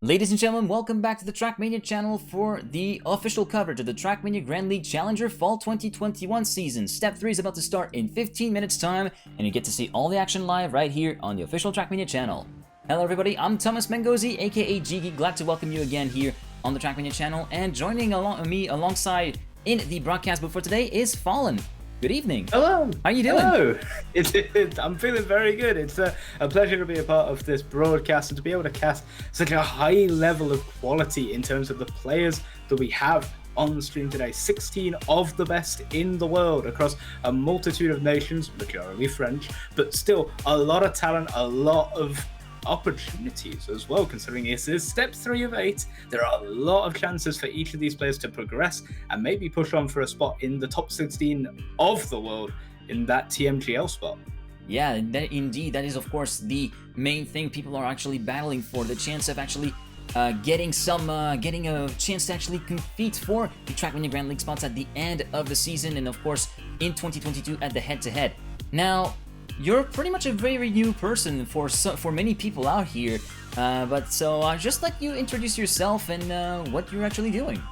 Ladies and gentlemen, welcome back to the Trackmania channel for the official coverage of the Trackmania Grand League Challenger Fall 2021 season. Step 3 is about to start in 15 minutes time, and you get to see all the action live right here on the official Trackmania channel. Hello everybody, I'm Thomas Mengozi, aka GGeek. Glad to welcome you again here on the Trackmania channel, and joining me alongside in the broadcast booth for today is Fallen. Good evening. Hello. How are you doing? Hello. I'm feeling very good. It's a pleasure to be a part of this broadcast and to be able to cast such a high level of quality in terms of the players that we have on the stream today. 16 of the best in the world across a multitude of nations, majority French, but still a lot of talent, a lot of opportunities as well, considering this is step 3 of 8. There are a lot of chances for each of these players to progress and maybe push on for a spot in the top 16 of the world in that Tmgl spot. Yeah, indeed, that is of course the main thing people are actually battling for, the chance of actually getting a chance to actually compete for the Trackmania Grand League spots at the end of the season, and of course in 2022 at the head-to-head. Now, you're pretty much a very new person for many people out here, but so just let you introduce yourself and what you're actually doing.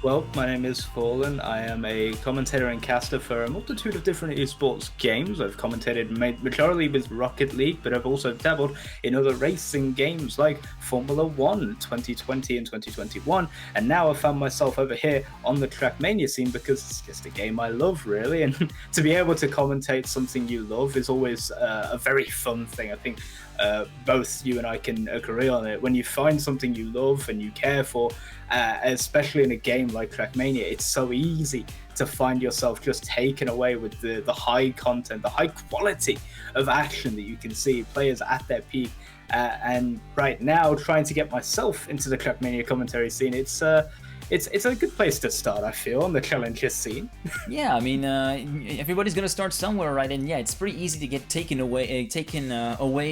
Well, my name is Fallen. I am a commentator and caster for a multitude of different esports games. I've commentated majority with Rocket League, but I've also dabbled in other racing games like Formula 1 2020 and 2021. And now I've found myself over here on the Trackmania scene because it's just a game I love, really. And to be able to commentate something you love is always a very fun thing. I think both you and I can agree on it. When you find something you love and you care for, especially in a game like Trackmania, it's so easy to find yourself just taken away with the high content, the high quality of action that you can see, players at their peak. And right now, trying to get myself into the Trackmania commentary scene, it's a good place to start, I feel, on the challenger scene. Yeah, I mean, everybody's gonna start somewhere, right? And yeah, it's pretty easy to get taken away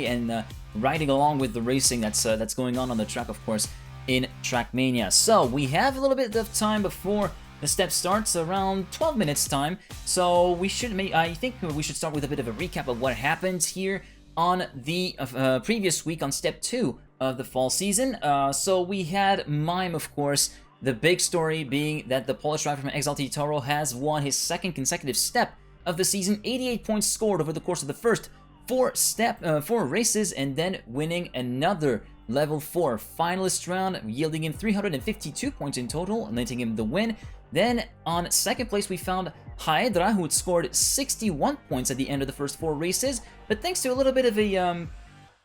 and riding along with the racing that's going on the track, of course, in Trackmania. So we have a little bit of time before the step starts, around 12 minutes time. So I think we should start with a bit of a recap of what happened here on the previous week on step 2 of the fall season. So we had Mime, of course. The big story being that the Polish driver from Exalted Toro has won his second consecutive step of the season, 88 points scored over the course of the first 4 races, and then winning another level 4 finalist round, yielding him 352 points in total and letting him the win. Then on second place we found Hydra, who had scored 61 points at the end of the first 4 races, but thanks to a little bit of a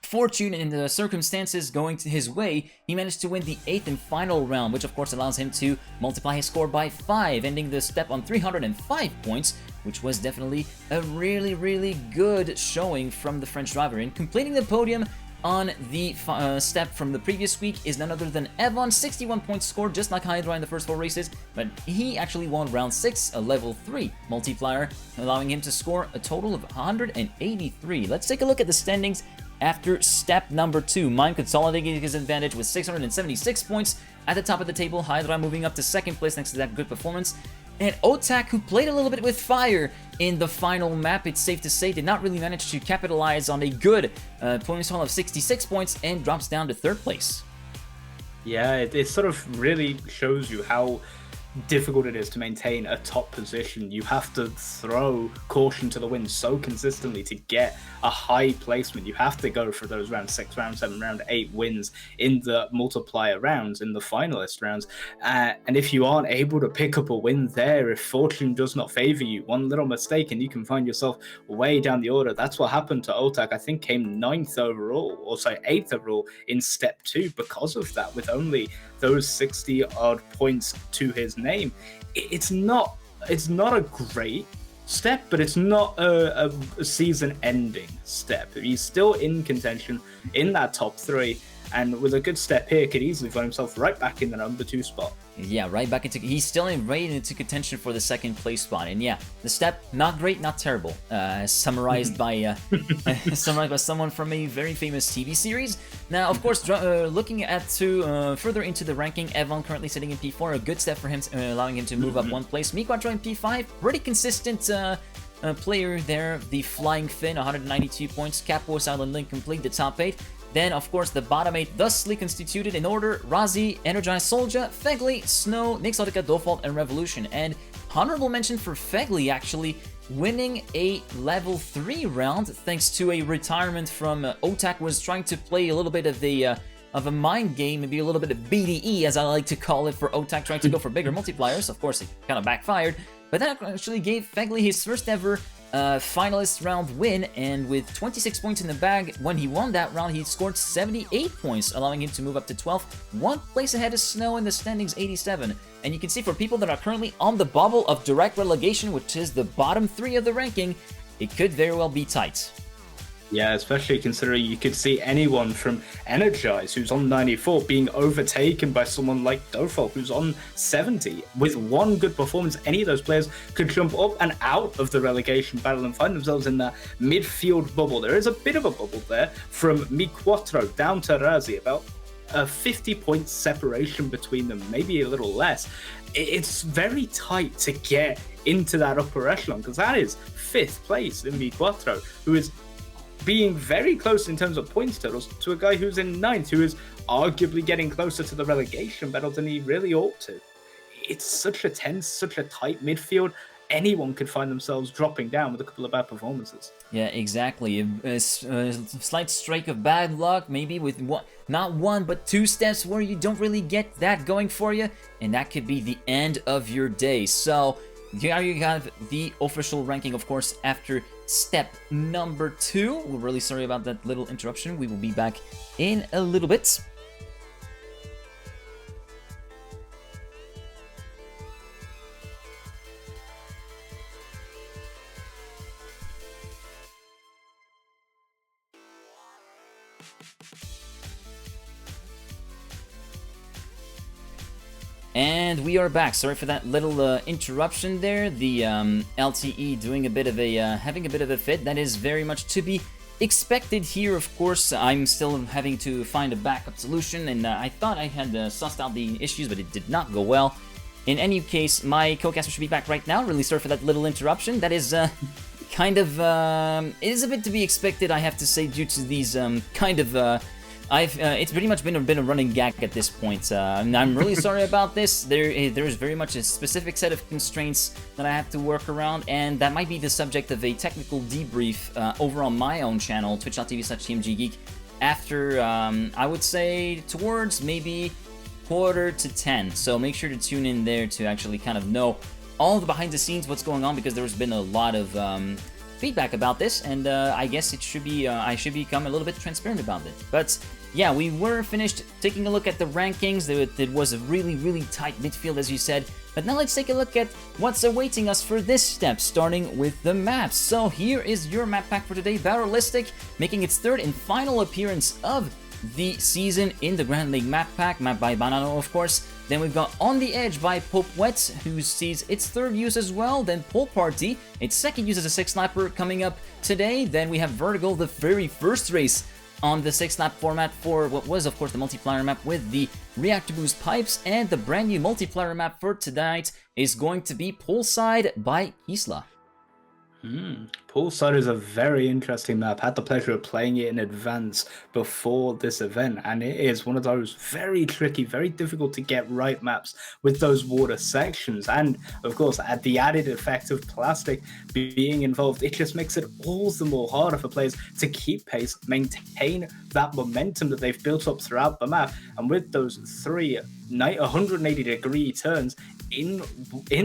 fortune and the circumstances going to his way, he managed to win the 8th and final round, which of course allows him to multiply his score by 5, ending the step on 305 points, which was definitely a really good showing from the French driver. And completing the podium on the step from the previous week is none other than Evan, 61 points scored, just like Hydra in the first 4 races, but he actually won round 6, a level 3 multiplier, allowing him to score a total of 183. Let's take a look at the standings. After step number 2, Mime consolidating his advantage with 676 points at the top of the table. Hydra moving up to second place next to that good performance. And Otak, who played a little bit with fire in the final map, it's safe to say, did not really manage to capitalize on a good points haul of 66 points and drops down to third place. Yeah, it sort of really shows you how difficult it is to maintain a top position. You have to throw caution to the wind so consistently to get a high placement. You have to go for those round 6, round 7, round 8 wins in the multiplier rounds, in the finalist rounds. And if you aren't able to pick up a win there, if fortune does not favor you, one little mistake and you can find yourself way down the order. That's what happened to Otak. I think came 9th overall, or sorry, 8th overall in step 2 because of that, with only those 60 odd points to his name. It's not a great step, but it's not a season ending step. He's still in contention in that top 3, and with a good step here could easily find himself right back in the number 2 spot. Yeah, right back into, he's still right into contention for the second place spot. And yeah, the step, not great, not terrible, summarized by someone from a very famous TV series. Now, of course, looking at further into the ranking, Evan currently sitting in P4, a good step for him, allowing him to move up 1 place. Miquatro in P5, pretty consistent player there. The Flying Finn, 192 points. Capos Island Link complete the top 8. Then, of course, the bottom 8 thusly constituted in order: Razi, Energized Soldier, Fegli, Snow, Nixotica, Default, and Revolution. And honorable mention for Fegli, actually, winning a level 3 round thanks to a retirement from Otak. Was trying to play a little bit of a mind game, maybe a little bit of BDE, as I like to call it, for Otak, trying to go for bigger multipliers. Of course, it kind of backfired, but that actually gave Fegli his first ever finalist round win, and with 26 points in the bag, when he won that round, he scored 78 points, allowing him to move up to 12th, one place ahead of Snow in the standings, 87. And you can see for people that are currently on the bubble of direct relegation, which is the bottom 3 of the ranking, it could very well be tight. Yeah, especially considering you could see anyone from Energize, who's on 94, being overtaken by someone like Dofol, who's on 70. With one good performance, any of those players could jump up and out of the relegation battle and find themselves in that midfield bubble. There is a bit of a bubble there from Mi Quattro down to Razi, about a 50-point separation between them, maybe a little less. It's very tight to get into that upper echelon, because that is 5th place in Mi Quattro, who is being very close in terms of points totals to a guy who's in 9th, who is arguably getting closer to the relegation battle than he really ought to. It's such a tense, such a tight midfield. Anyone could find themselves dropping down with a couple of bad performances. Yeah, exactly. A slight streak of bad luck, maybe with not one, but 2 steps where you don't really get that going for you, and that could be the end of your day. So here you have the official ranking, of course, after step number 2. We're really sorry about that little interruption. We will be back in a little bit. And we are back. Sorry for that little interruption there. The LTE doing a bit of a having a bit of a fit. That is very much to be expected here. Of course, I'm still having to find a backup solution, and I thought I had sussed out the issues, but it did not go well. In any case, my co-caster should be back right now. Really sorry for that little interruption. That is kind of it is a bit to be expected, I have to say, due to these kind of. It's pretty much been a running gag at this point. And I'm really sorry about this. There's very much a specific set of constraints that I have to work around, and that might be the subject of a technical debrief over on my own channel, twitch.tv/TMGgeek, after, I would say, towards maybe 9:45. So make sure to tune in there to actually kind of know all the behind the scenes, what's going on, because there's been a lot of feedback about this, and I guess it should be I should become a little bit transparent about it. But yeah, we were finished taking a look at the rankings. It was a really tight midfield, as you said. But now let's take a look at what's awaiting us for this step, starting with the maps. So here is your map pack for today. Barolistic making its 3rd and final appearance of the season in the Grand League map pack, mapped by Banano, of course. Then we've got On the Edge by Pope Wet, who sees its 3rd use as well. Then Pool Party, its 2nd use as a 6-snapper coming up today. Then we have Vertigo, the very first race on the 6-snap format for what was, of course, the multiplier map with the reactor boost pipes. And the brand new multiplier map for tonight is going to be Poolside by Isla. Poolside is a very interesting map. Had the pleasure of playing it in advance before this event, and it is one of those very tricky, very difficult to get right maps with those water sections. And of course, at the added effect of plastic being involved, it just makes it all the more harder for players to keep pace, maintain that momentum that they've built up throughout the map. And with those 3 180-degree turns in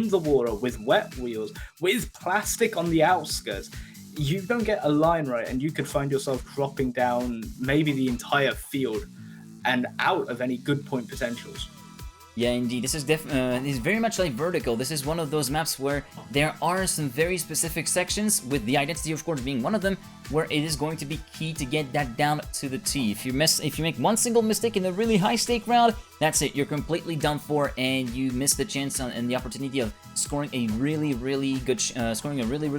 the water, with wet wheels, with plastic on the outskirts, you don't get a line right, and you could find yourself dropping down maybe the entire field and out of any good point potentials. Yeah, indeed. This is very much like Vertigo. This is one of those maps where there are some very specific sections, with the identity, of course, being one of them, where it is going to be key to get that down to the T. If you make one single mistake in a really high stake round, that's it. You're completely done for, and you miss the chance and the opportunity of scoring a really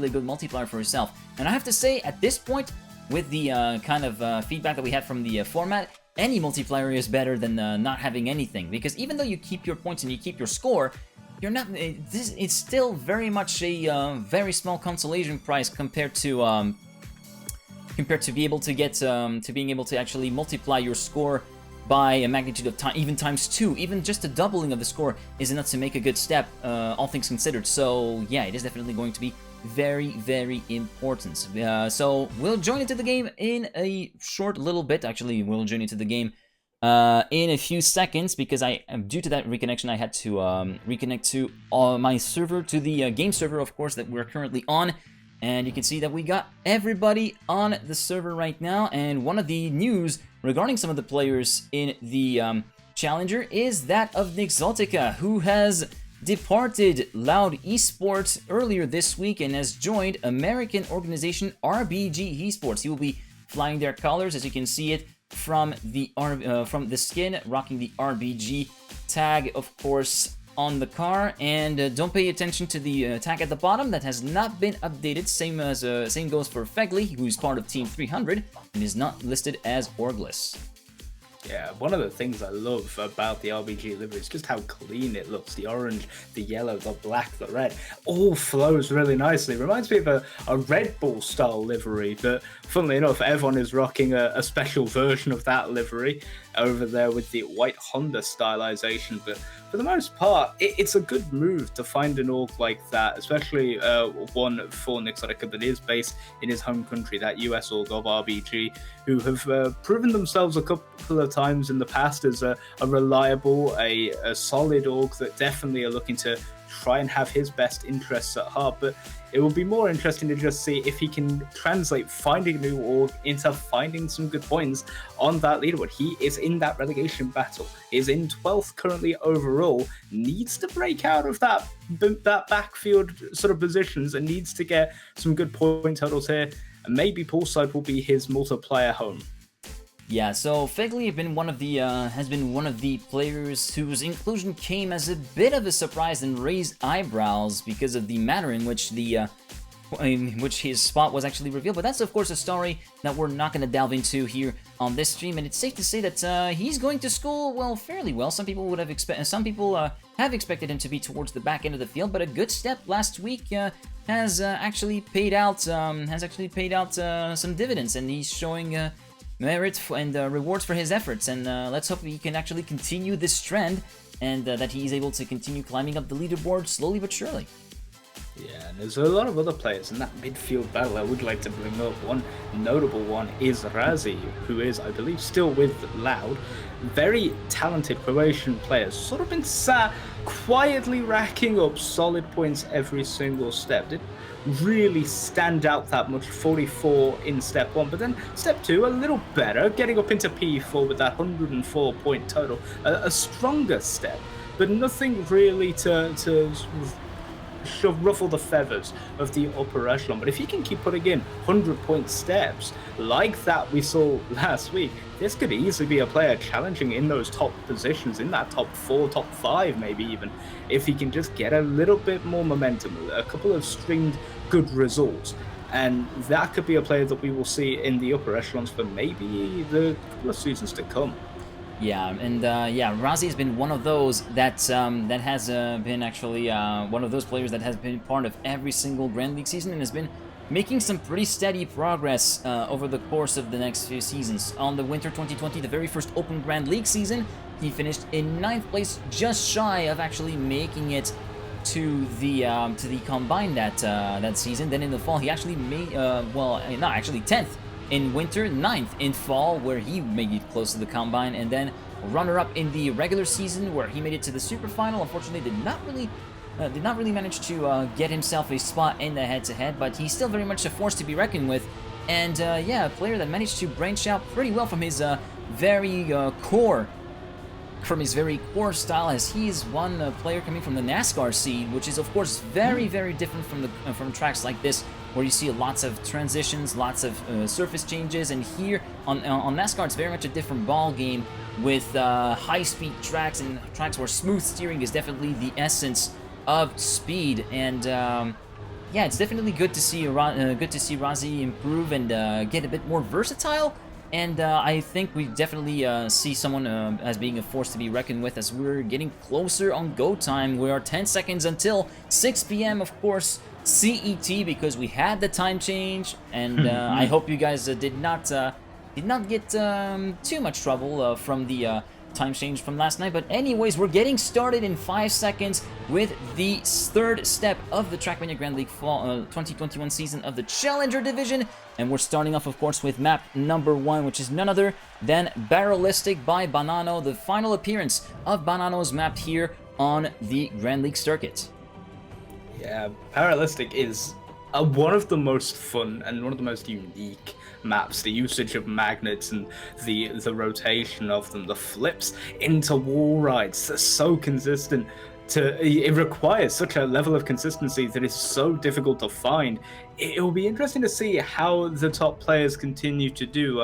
good multiplier for yourself. And I have to say, at this point, with the kind of feedback that we had from the format, any multiplier is better than not having anything, because even though you keep your points and you keep your score, you're not. It's still very much a very small consolation prize compared to compared to be able to get to being able to actually multiply your score by a magnitude of even times 2. Even just a doubling of the score is enough to make a good step, all things considered. So yeah, it is definitely going to be very, very important. So we'll join into the game in a short little bit. Actually, we'll join into the game in a few seconds, because due to that reconnection, I had to reconnect to my server, to the game server, of course, that we're currently on. And you can see that we got everybody on the server right now. And one of the news regarding some of the players in the Challenger is that of Nixotica, who has departed Loud Esports earlier this week and has joined American organization RBG Esports. He will be flying their colors, as you can see it from the skin, rocking the RBG tag, of course, on the car. And don't pay attention to the tag at the bottom, that has not been updated. Same goes for Fegley, who's part of Team 300 and is not listed as orgless. Yeah, one of the things I love about the RBG livery is just how clean it looks. The orange, the yellow, the black, the red, all flows really nicely. Reminds me of a Red Bull style livery, but funnily enough, everyone is rocking a special version of that livery over there with the white Honda stylization. But for the most part, it's a good move to find an org like that, especially one for Nixotica that is based in his home country, that US org of RBG, who have proven themselves a couple of times in the past as a reliable, a solid org that definitely are looking to try and have his best interests at heart. But it will be more interesting to just see if he can translate finding a new org into finding some good points on that leaderboard. He is in that relegation battle, is in 12th currently overall, needs to break out of that backfield sort of positions and needs to get some good point totals here. And maybe Poolside will be his multiplier home. Yeah, so Fegley has been one of the players whose inclusion came as a bit of a surprise and raised eyebrows because of the manner in which his spot was actually revealed. But that's of course a story that we're not going to delve into here on this stream. And it's safe to say that he's going to school, well, fairly well. Some people would have have expected him to be towards the back end of the field, but a good step last week has actually paid out some dividends, and he's showing merit and rewards for his efforts. And let's hope he can actually continue this trend, and that he's able to continue climbing up the leaderboard slowly but surely. Yeah, and there's a lot of other players in that midfield battle I would like to bring up. One notable one is Razi, who is, I believe, still with Loud. Very talented Croatian player, sort of been sat quietly racking up solid points every single step. Didn't really stand out that much, 44 in step 1, but then step 2 a little better, getting up into P4 with that 104 point total, a stronger step, but nothing really to ruffle the feathers of the upper echelon. But if you can keep putting in 100-point steps like that we saw last week, this could easily be a player challenging in those top positions, in that top 4, top 5 maybe even, if he can just get a little bit more momentum, a couple of stringed good results. And that could be a player that we will see in the upper echelons for maybe the couple of seasons to come. Yeah, and yeah, Razi has been one of those that has been actually one of those players that has been part of every single Grand League season and has been making some pretty steady progress over the course of the next few seasons. On the Winter 2020, the very first Open Grand League season, he finished in 9th place, just shy of actually making it to the Combine that season. Then in the fall, he actually made well, no, actually 10th. In winter, 9th in fall, where he made it close to the Combine, and then runner-up in the regular season, where he made it to the Super Final. Unfortunately, did not really manage to get himself a spot in the head-to-head, but he's still very much a force to be reckoned with. And yeah, a player that managed to branch out pretty well from his very core style, as he is one player coming from the NASCAR scene, which is of course very, very different from tracks like this, where you see lots of transitions, lots of surface changes. And here on NASCAR, it's very much a different ball game with high-speed tracks and tracks where smooth steering is definitely the essence of speed. And yeah, it's definitely good to see Razi improve and get a bit more versatile. And I think we definitely see someone as being a force to be reckoned with as we're getting closer on go time. We are 10 seconds until 6 p.m. of course. CET because we had the time change, and I hope you guys did not get too much trouble from the time change from last night. But anyways, we're getting started in 5 seconds with the third step of the Trackmania Grand League Fall 2021 season of the Challenger Division, and we're starting off, of course, with map number 1, which is none other than Barolistic by Banano, the final appearance of Banano's map here on the Grand League circuit. Yeah, Barolistic is one of the most fun and one of the most unique maps. The usage of magnets and the rotation of them, the flips into wall rides, they're so consistent. It requires such a level of consistency that is so difficult to find. It will be interesting to see how the top players continue to do.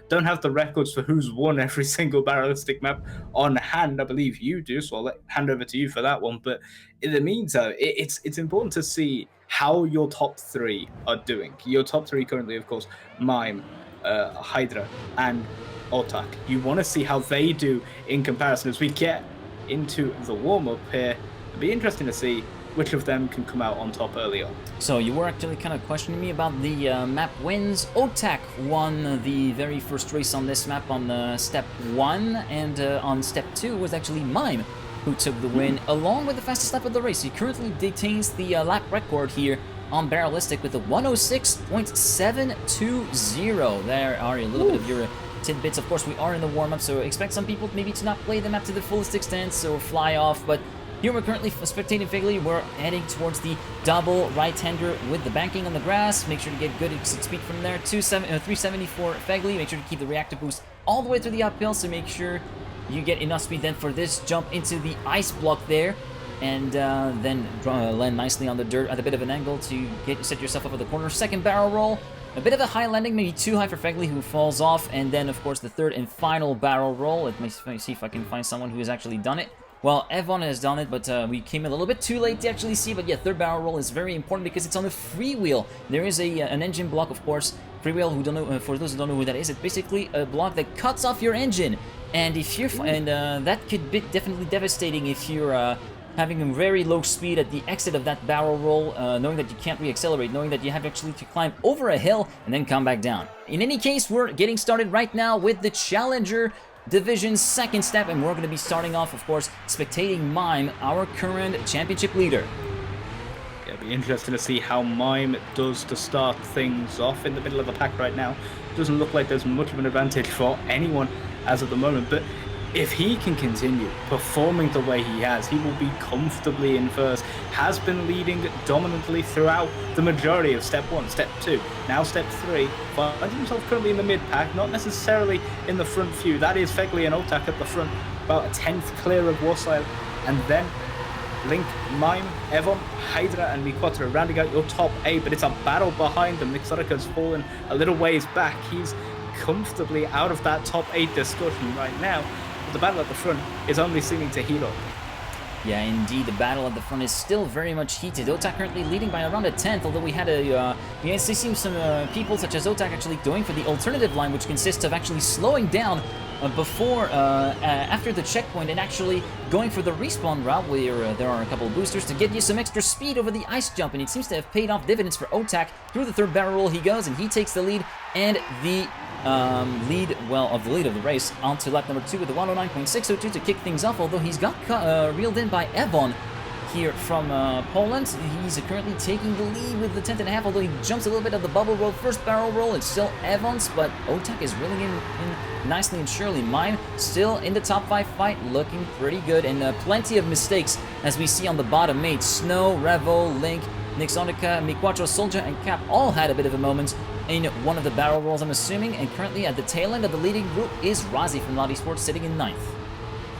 Don't have the records for who's won every single Barolistic map on hand. I believe you do, so I'll hand over to you for that one. But in the meantime, it's important to see how your top 3 are doing. Your top 3 currently, of course, Mime, Hydra, and Otak. You want to see how they do in comparison as we get into the warm-up here. It'll be interesting to see which of them can come out on top early on. So you were actually kind of questioning me about the map wins. Otak won the very first race on this map on step 1, and on step 2 was actually Mime who took the win, along with the fastest lap of the race. He currently detains the lap record here on Barolistic with a 106.720. There are a little bit of your tidbits. Of course, we are in the warm-up, so expect some people maybe to not play the map to the fullest extent or fly off, but here we're currently spectating Figley. We're heading towards the double right-hander with the banking on the grass. Make sure to get good exit speed from there. 370 for Figley. Make sure to keep the reactor boost all the way through the uphill, so make sure you get enough speed then for this jump into the ice block there, and then land nicely on the dirt at a bit of an angle to set yourself up at the corner. Second barrel roll, a bit of a high landing, maybe too high for Figley, who falls off, and then of course the third and final barrel roll. Let me see if I can find someone who has actually done it. Well, Evon has done it, but we came a little bit too late to actually see. But yeah, third barrel roll is very important because it's on a freewheel. There is an engine block, of course. Freewheel, who don't know, for those who don't know who that is, it's basically a block that cuts off your engine, and that could be definitely devastating if you're having a very low speed at the exit of that barrel roll, knowing that you can't re-accelerate, knowing that you have actually to climb over a hill and then come back down. In any case, we're getting started right now with the Challenger Division's second step, and we're going to be starting off, of course, spectating Mime, our current championship leader. Yeah, it'll be interesting to see how Mime does to start things off in the middle of the pack right now. Doesn't look like there's much of an advantage for anyone as of the moment, but if he can continue performing the way he has, he will be comfortably in first. Has been leading dominantly throughout the majority of step 1, step 2, now step 3. Finds himself currently in the mid-pack, not necessarily in the front few. That is Figley and Otak at the front, about a 10th clear of Warsaw. And then Link, Mime, Evon, Hydra, and Miquatra rounding out your top 8, but it's a battle behind them. Nixotica's fallen a little ways back. He's comfortably out of that top 8 discussion right now. The battle at the front is only seeming to heat up. Yeah, indeed, the battle at the front is still very much heated. Otak currently leading by around a 10th, although we had seen some people such as Otak actually going for the alternative line, which consists of actually slowing down after the checkpoint and actually going for the respawn route, where there are a couple of boosters to get you some extra speed over the ice jump, and it seems to have paid off dividends for Otak. Through the third barrel roll he goes, and he takes the lead, and the lead of the race onto lap number 2 with the 109.602 to kick things off, although he's got reeled in by Evon here from Poland. He's currently taking the lead with the 10th and a half, although he jumps a little bit of the bubble roll. First barrel roll, it's still Evon's, but Otak is reeling in nicely and surely. Mime still in the top 5 fight, looking pretty good, and plenty of mistakes as we see on the bottom 8. Snow, Revo, Link, Nixonica, Miquatra, Soldier, and Cap all had a bit of a moment in one of the barrel rolls, I'm assuming, and currently at the tail end of the leading group is Razi from Lottie Sports sitting in 9th.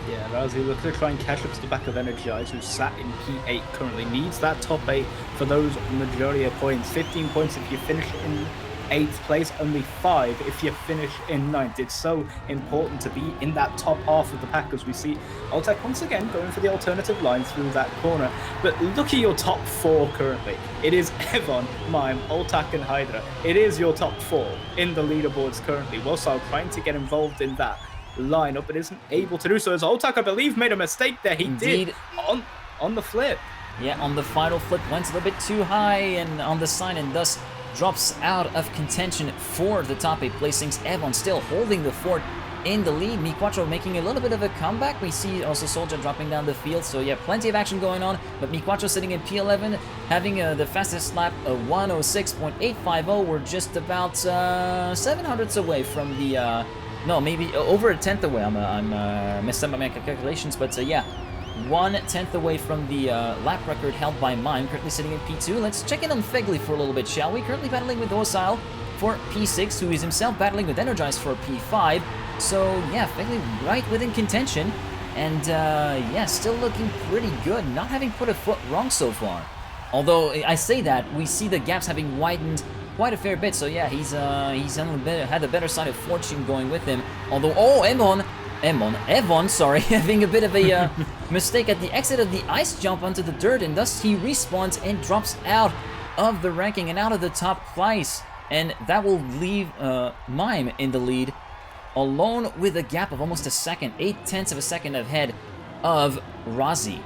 Yeah, Razi looks to try and catch up to the back of Energize, who's sat in P8 currently. Needs that top 8 for those majority of points. 15 points if you finish in 8th place, only 5 if you finish in 9th. It's so important to be in that top half of the pack, as we see Otak once again going for the alternative line through that corner. But look at your top 4 currently. It is Evon, Mime, Otak, and Hydra. It is your top 4 in the leaderboards currently. Warsaw trying to get involved in that lineup, but isn't able to do so, as Otak, I believe, made a mistake there. He did on the flip. Yeah, on the final flip, went a little bit too high and on the side, and thus drops out of contention for the top 8 placings. Evon still holding the fort in the lead. Mi4 making a little bit of a comeback. We see also Soldier dropping down the field, so yeah, plenty of action going on. But Mi4 sitting in P11, having the fastest lap, a 106.850. We're just about 700ths away from the, no, maybe over a tenth away. I'm messed up my calculations, but yeah, 1/10 away from the lap record held by Mime, currently sitting in P2. Let's check in on Fegli for a little bit, shall we? Currently battling with Docile for P6, who is himself battling with Energize for P5. So yeah, Fegli right within contention, and yeah, still looking pretty good, not having put a foot wrong so far. Although I say that, we see the gaps having widened quite a fair bit, so yeah, he's had the better side of fortune going with him. Although, oh, Evon, sorry, having a bit of a mistake at the exit of the ice jump onto the dirt, and thus he respawns and drops out of the ranking and out of the top place. And that will leave Mime in the lead, alone with a gap of almost a second, 0.8 of a second ahead of Razi.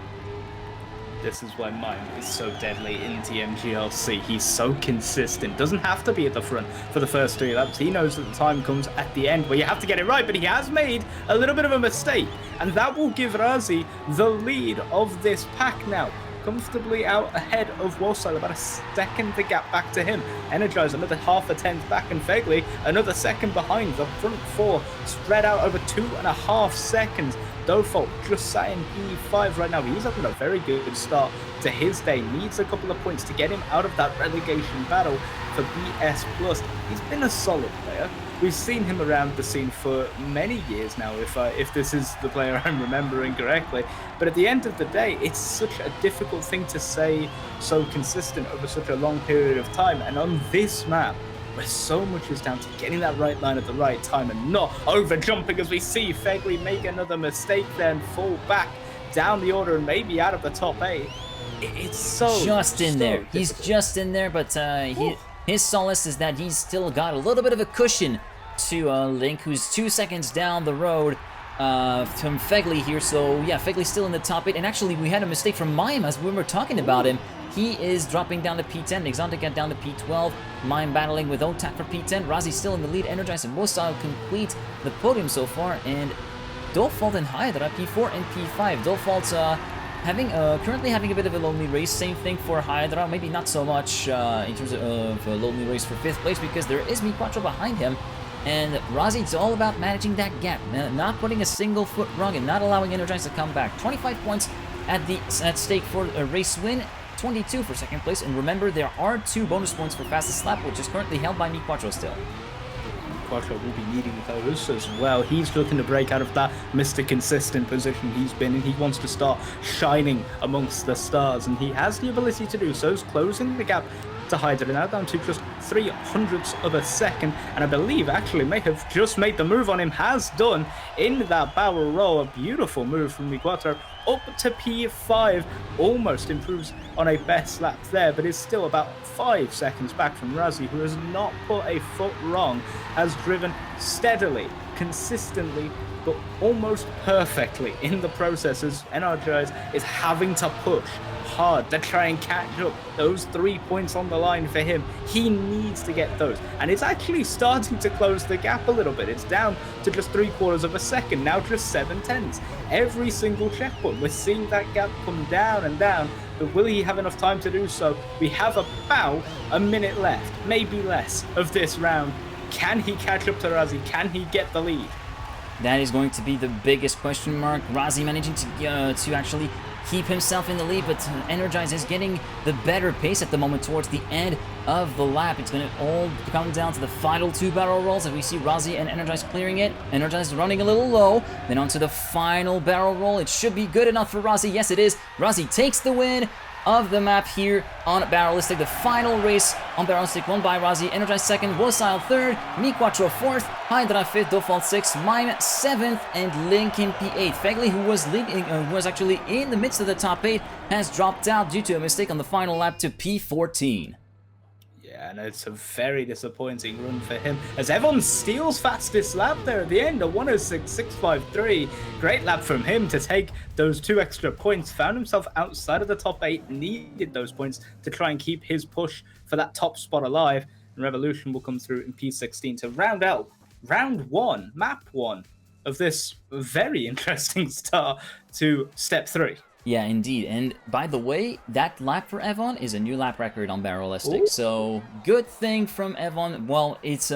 This is why Mime is so deadly in TMGLC. He's so consistent. Doesn't have to be at the front for the first 3 laps. He knows that the time comes at the end where you have to get it right, but he has made a little bit of a mistake. And that will give Razi the lead of this pack now. Comfortably out ahead of Wolfstyle, about a second the gap back to him. Energize another half a tenth back, and Fegli another second behind. The front 4 spread out over 2.5 seconds. Dofalt just sat in P5 right now. He's having a very good start to his day. Needs a couple of points to get him out of that relegation battle for BS+. He's been a solid player. We've seen him around the scene for many years now, if this is the player I'm remembering correctly. But at the end of the day, it's such a difficult thing to say so consistent over such a long period of time. And on this map, where so much is down to getting that right line at the right time and not over jumping, as we see Fegli make another mistake there and fall back down the order and maybe out of the top 8. It's so just in there. Difficult. He's just in there, but his solace is that he's still got a little bit of a cushion to Link, who's 2 seconds down the road from Fegli here. So yeah, Fegli's still in the top 8, and actually we had a mistake from Mime as we were talking about him. He is dropping down to P10, Exotic got down to P12, Mime battling with OTAC for P10, Razi still in the lead, Energize and Mostile complete the podium so far, and Dofalt and Hydra P4 and P5. Dofalt's currently having a bit of a lonely race, same thing for Hydra, maybe not so much in terms of a lonely race for 5th place, because there is Mi4 behind him. And Razi, it's all about managing that gap, not putting a single foot wrong and not allowing Energize to come back. 25 points at stake for a race win, 22 for 2nd place, and remember there are 2 bonus points for fastest lap, which is currently held by Mi4 still. Quattro will be needing those as well. He's looking to break out of that Mr. Consistent position he's been in. He wants to start shining amongst the stars, and he has the ability to do so. He's closing the gap to Hydra now down to just 0.03 of a second, and I believe actually may have just made the move on him, has done in that barrel roll. A beautiful move from Mi4 up to P5, almost improves on a best lap there, but is still about 5 seconds back from Razi, who has not put a foot wrong, has driven steadily, consistently, but almost perfectly in the process, as Energize is having to push hard to try and catch up. Those 3 points on the line for him, he needs to get those, and it's actually starting to close the gap a little bit. It's down to just 3/4 of a second, now just 7/10. Every single checkpoint we're seeing that gap come down and down, but will he have enough time to do so? We have about a minute left, maybe less, of this round. Can he catch up to Razi? Can he get the lead? That is going to be the biggest question mark. Razi managing to actually keep himself in the lead, but Energize is getting the better pace at the moment towards the end of the lap. It's going to all come down to the final 2 barrel rolls, and we see Razi and Energize clearing it. Energize running a little low, then onto the final barrel roll. It should be good enough for Razi. Yes, it is. Razi takes the win of the map here on Barolistic. The final race on Barolistic won by Razi. Energize 2nd, Docile 3rd, Mi4 4th, Hydra 5th, Dofalt 6th, Mime 7th, and Link in P8. Fegli, who was leading, who was actually in the midst of the top 8, has dropped out due to a mistake on the final lap to P14. And it's a very disappointing run for him as Evon steals fastest lap there at the end, a 106.653. Great lap from him to take those 2 extra points. Found himself outside of the top 8, needed those points to try and keep his push for that top spot alive. And Revolution will come through in P16 to round out round 1, map 1 of this very interesting start to step 3. Yeah, indeed. And by the way, that lap for Evon is a new lap record on Barolistic. So good thing from Evon. Well, it's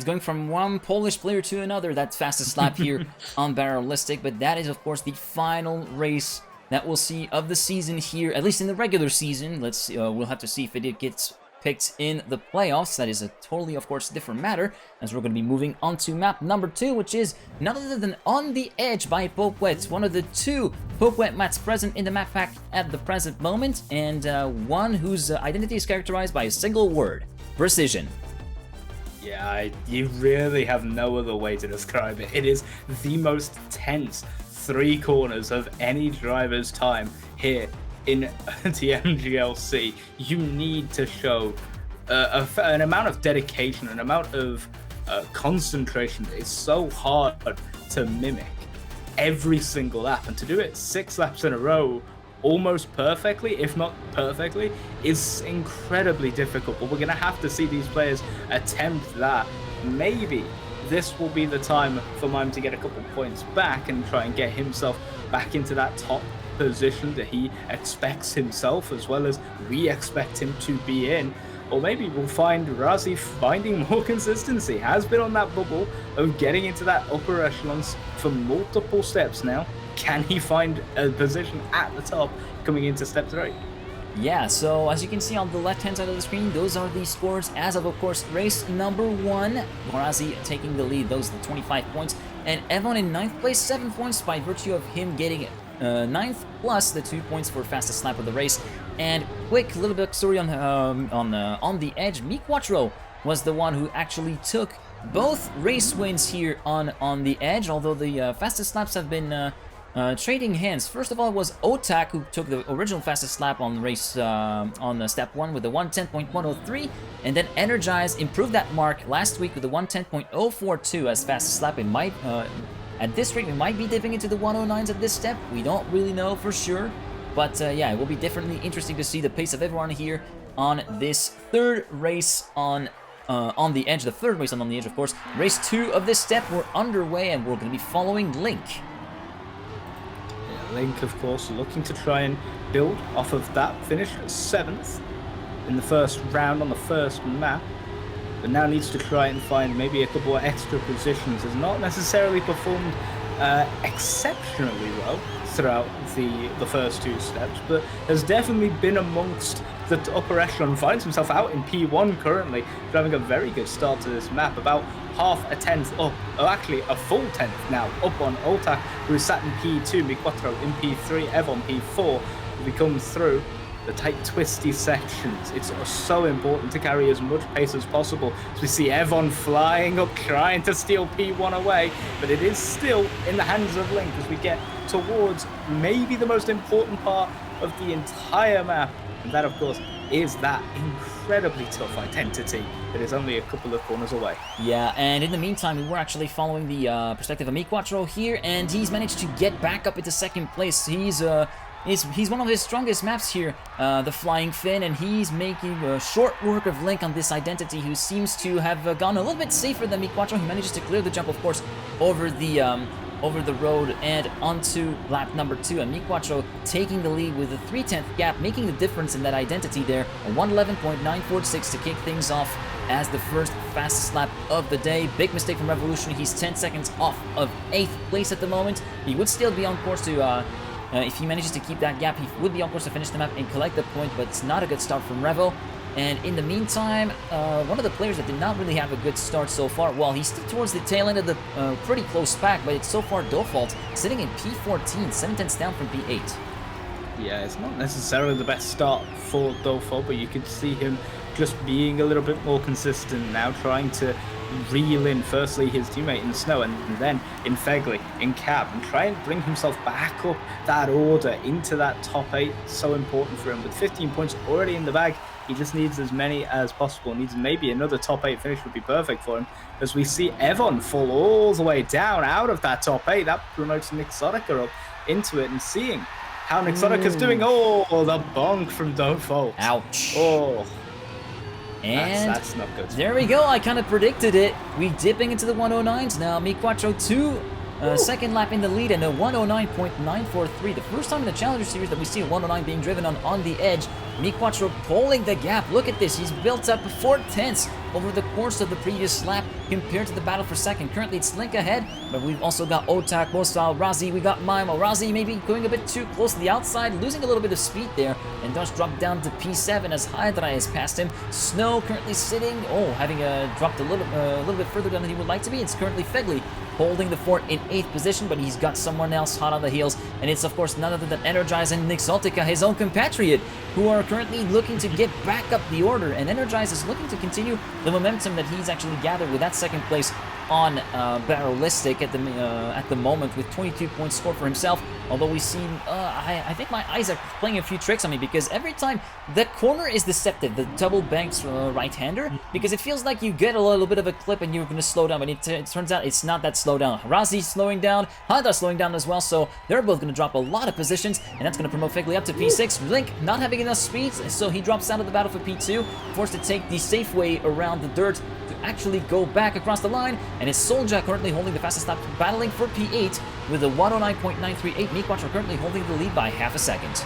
going from one Polish player to another. That's fastest lap here on Barolistic. But that is, of course, the final race that we'll see of the season here, at least in the regular season. We'll have to see if it gets picked in the playoffs. That is a totally, of course, different matter, as we're going to be moving on to map number 2, which is none other than On the Edge by Popewet, one of the 2 Popewet maps present in the map pack at the present moment, and one whose identity is characterized by a single word: precision. Yeah, you really have no other way to describe it. It is the most tense 3 corners of any driver's time here in Tmgl. You need to show an amount of dedication, an amount of concentration that is so hard to mimic every single lap, and to do it 6 laps in a row almost perfectly, if not perfectly, is incredibly difficult. But we're going to have to see these players attempt that. Maybe this will be the time for Mime to get a couple points back and try and get himself back into that top position that he expects himself, as well as we expect him to be in. Or maybe we'll find Razi finding more consistency. Has been on that bubble of getting into that upper echelons for multiple steps now. Can he find a position at the top coming into step 3? Yeah, so as you can see on the left-hand side of the screen, those are the scores as of course, race number 1. Razi taking the lead, those are the 25 points. And Evon in 9th place, 7 points by virtue of him getting 9th plus the 2 points for fastest lap of the race. And quick little bit story on the edge. Mi4 was the one who actually took both race wins here on the edge, although the fastest laps have been trading hands. First of all, it was Otak who took the original fastest lap on race on step 1 with the 110.103, and then Energize improved that mark last week with the 110.042 as fastest lap. It might at this rate we might be dipping into the 109s at this step. We don't really know for sure, but yeah, it will be definitely interesting to see the pace of everyone here on this 3rd race on the edge. The 3rd race on the edge, of course. Race 2 of this step, we're underway, and we're going to be following Link. Link, of course, looking to try and build off of that. Finished 7th in the first round on the first map, but now needs to try and find maybe a couple of extra positions. Has not necessarily performed exceptionally well throughout the first 2 steps, but has definitely been amongst the upper echelon. Finds himself out in P1 currently, having a very good start to this map, about half a 10th up, or actually a full 10th now, up on Otak, who is sat in P2, Mi4 in P3, Evon P4, as we come through the tight twisty sections. It's so important to carry as much pace as possible, as we see Evon flying up, trying to steal P1 away, but it is still in the hands of Link as we get towards maybe the most important part of the entire map, and that, of course, is that incredibly tough identity that is only a couple of corners away. Yeah, and in the meantime, we were actually following the perspective of Mi4 here, and he's managed to get back up into 2nd place. He's one of his strongest maps here, the Flying Fin, and he's making short work of Link on this identity, who seems to have gone a little bit safer than Mi4. He manages to clear the jump, of course, over the road and onto lap number 2, and Mi4 taking the lead with a 3/10 gap, making the difference in that identity there, a 111.946 to kick things off as the first fastest lap of the day. Big mistake from Revolution. He's 10 seconds off of 8th place at the moment. He would still be on course to if he manages to keep that gap, he would be on course to finish the map and collect the point, but it's not a good start from Revo. And in the meantime, one of the players that did not really have a good start so far, well, he's still towards the tail end of the pretty close pack, but it's so far Dofalt sitting in P14, 7/10 down from P8. Yeah, it's not necessarily the best start for Dofalt, but you could see him just being a little bit more consistent now, trying to reel in firstly his teammate in Snow and then in Fegley, in Cab, and try and bring himself back up that order into that top 8. So important for him. With 15 points already in the bag, he just needs as many as possible. Needs maybe another top 8 finish would be perfect for him. As we see Evon fall all the way down out of that top 8, that promotes Nixotica up into it, and seeing how Nixotica's doing. Oh, the bonk from Dofo. Ouch. Oh. And that's not good. There we go. I kind of predicted it. We dipping into the 109s now. Mi4 2 second lap in the lead and a 109.943. The first time in the Challenger Series that we see a 109 being driven on the edge. Mi4 pulling the gap. Look at this. He's built up 4/10 over the course of the previous lap compared to the battle for second. Currently it's Link ahead, but we've also got Otak, Mosal, Razi, we got Mime. Razi maybe going a bit too close to the outside, losing a little bit of speed there, and does drop down to P7 as Hydra has passed him. Snow currently sitting, having dropped a little bit further down than he would like to be. It's currently Fegley holding the fort in 8th position, but he's got someone else hot on the heels, and it's of course none other than Energize and Nixotica, his own compatriot, who are currently looking to get back up the order, and Energize is looking to continue the momentum that he's actually gathered with that second place on Barolistic at the moment, with 22 points scored for himself. Although we've seen, I think my eyes are playing a few tricks on me, because every time the corner is deceptive, the double banks right-hander, because it feels like you get a little bit of a clip and you're going to slow down, but it turns out it's not that slow down. Razi slowing down, Hada slowing down as well, so they're both going to drop a lot of positions, and that's going to promote Fegley up to P6. Link not having enough speed, so he drops out of the battle for P2, forced to take the safe way around the dirt to actually go back across the line, and it's Soldier currently holding the fastest lap, battling for P8 with a 109.938. Mi4 currently holding the lead by half a second.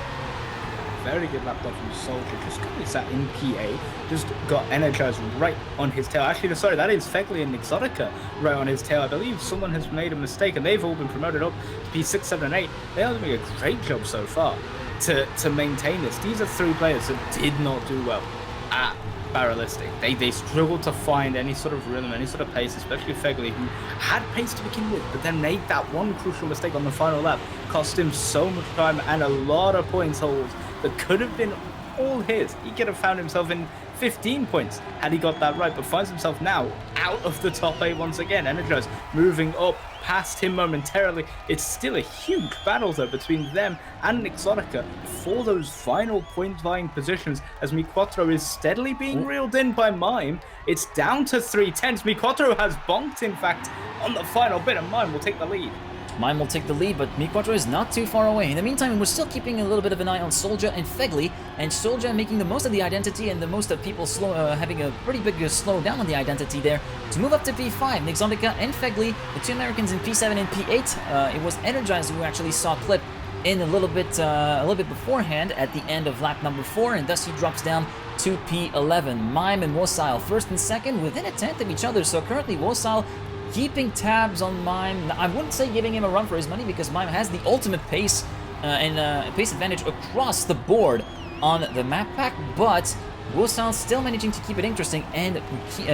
Very good lap done from Soldier, just currently sat in P8, just got Energized right on his tail. Actually, sorry, that is Fegley and Nixotica right on his tail. I believe someone has made a mistake, and they've all been promoted up to P6, 7, and 8. They are doing a great job so far to maintain this. These are 3 players that did not do well at Barolistic. They struggled to find any sort of rhythm, any sort of pace, especially Fegley, who had pace to begin with, but then made that one crucial mistake on the final lap, cost him so much time and a lot of points holds that could have been all his. He could have found himself in 15 points had he got that right, but finds himself now out of the top 8 once again. Energize moving up past him momentarily. It's still a huge battle though between them and Nixotica for those final point vying positions, as Mi4 is steadily being reeled in by Mime. It's down to 3/10. Mi4 has bonked, in fact, on the final bit, and Mime will take the lead. Mime will take the lead, but Mi4 is not too far away. In the meantime, we're still keeping a little bit of an eye on Soldier and Fegley, and Soldier making the most of the identity and the most of people having a pretty big slow down on the identity there to move up to P5. Nixotica and Fegley, the 2 Americans in P7 and P8. It was Energized who actually saw Clip in a little bit beforehand at the end of lap number 4, and thus he drops down to P11. Mime and Wosile first and second within a tenth of each other, so currently Wosile keeping tabs on Mime. I wouldn't say giving him a run for his money, because Mime has the ultimate pace and pace advantage across the board on the map pack, but Wosal still managing to keep it interesting and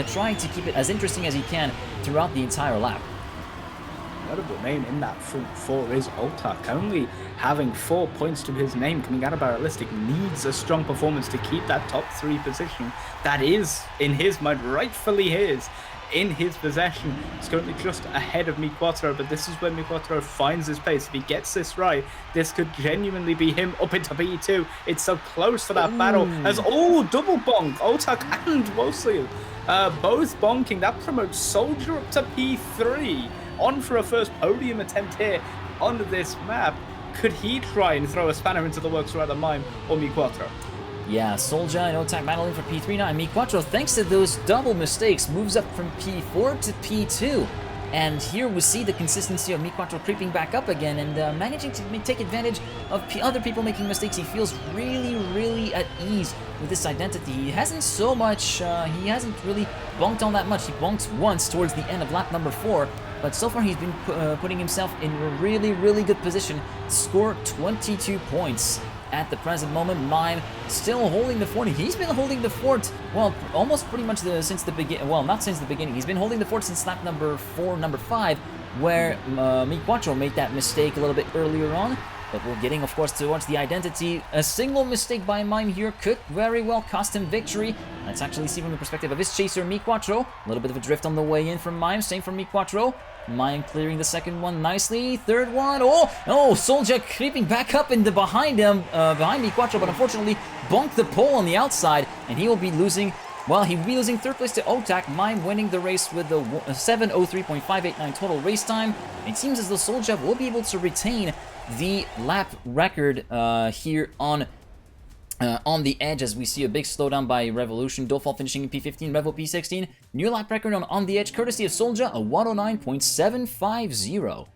trying to keep it as interesting as he can throughout the entire lap. Notable name in that front 4 is Otak. Only having 4 points to his name coming out of Barolistic, needs a strong performance to keep that top 3 position that is, in his mind, rightfully his, in his possession. He's currently just ahead of Mi4, but this is where Mi4 finds his pace. If he gets this right, this could genuinely be him up into P2. It's so close for that battle, as double bonk, Otak and Wosil both bonking. That promotes Soldier up to P3, on for a first podium attempt here on this map. Could he try and throw a spanner into the works for either Mime or Mi4? Yeah, Soldier and Otak battling for P3 now, and Mi4, thanks to those double mistakes, moves up from P4 to P2. And here we see the consistency of Mi4 creeping back up again and managing to take advantage of other people making mistakes. He feels really, really at ease with this identity. He hasn't so much, he hasn't really bonked on that much. He bonked once towards the end of lap number 4, but so far he's been putting himself in a really, really good position to score 22 points. At the present moment, Mime still holding the fort. He's been holding the fort, well, almost pretty much since the beginning. Well, not since the beginning. He's been holding the fort since lap number 4, number 5, where Mi4 made that mistake a little bit earlier on. But we're getting, of course, towards the identity. A single mistake by Mime here could very well cost him victory. Let's actually see from the perspective of his chaser, Mi4. A little bit of a drift on the way in from Mime. Same from Mi4. Mime clearing the second one nicely. Third one. Oh, Soldier creeping back up in the behind him, behind Mi4, but unfortunately bonked the pole on the outside, and he will be losing. Well, he'll be losing third place to Otak. Mime winning the race with the 7:03.589 total race time. It seems as though Soldier will be able to retain the lap record here on the edge, as we see a big slowdown by Revolution. Dofal finishing in P15, Revo P16. New lap record on the edge, courtesy of Soldier, a 109.750.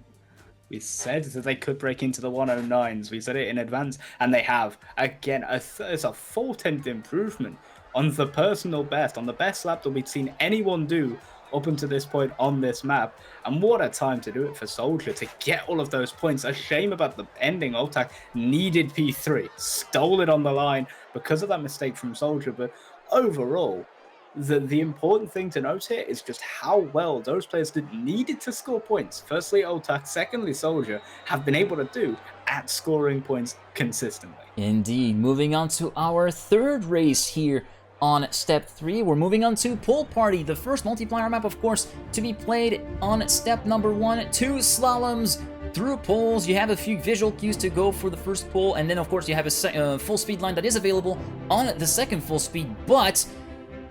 We said that they could break into the 109s. We said it in advance, and they have. Again, it's a 4/10 improvement on the personal best, on the best lap that we've seen anyone do up until this point on this map. And what a time to do it for Soldier to get all of those points. A shame about the ending. Otak needed P3, stole it on the line because of that mistake from Soldier. But overall, the important thing to note here is just how well those players that needed to score points, firstly Otak, secondly Soldier, have been able to do at scoring points consistently. Indeed. Moving on to our third race here on step 3, we're moving on to Pool Party, the first multiplayer map, of course, to be played on step number 1. 2 slaloms through poles. You have a few visual cues to go for the first pole, and then of course you have a full speed line that is available on the second full speed. But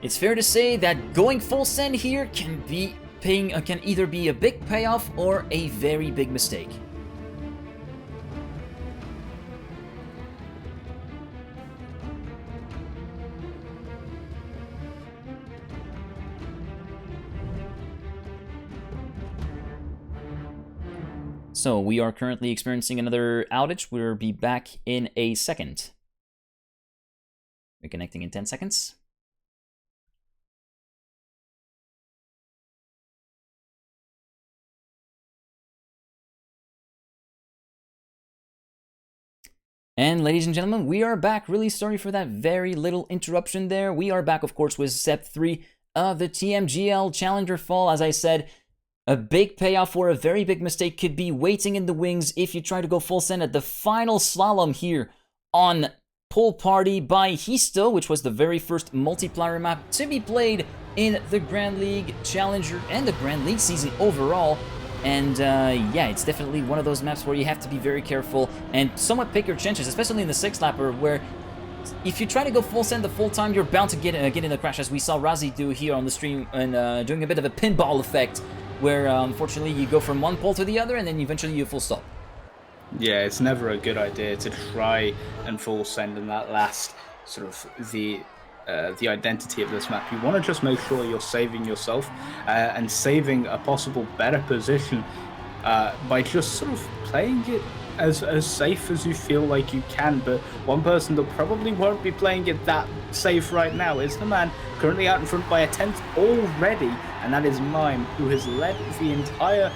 it's fair to say that going full send here can either be a big payoff or a very big mistake. So we are currently experiencing another outage. We'll be back in a second. Reconnecting in 10 seconds. And ladies and gentlemen, we are back. Really sorry for that very little interruption there. We are back, of course, with step 3 of the Tmgl Challenger Fall. As I said, a big payoff or a very big mistake could be waiting in the wings if you try to go full send at the final slalom here on Pool Party by Histo, which was the very first multiplayer map to be played in the Grand League Challenger and the Grand League season overall. And yeah, it's definitely one of those maps where you have to be very careful and somewhat pick your chances, especially in the 6-lapper, where if you try to go full send the full time, you're bound to get in a crash, as we saw Razi do here on the stream, and doing a bit of a pinball effect, where unfortunately you go from one pole to the other and then eventually you full stop. Yeah, it's never a good idea to try and full send in that last sort of the identity of this map. You want to just make sure you're saving yourself and saving a possible better position by just sort of playing it as safe as you feel like you can. But one person that probably won't be playing it that safe right now is the man currently out in front by a 10th already, and that is Mime, who has led the entire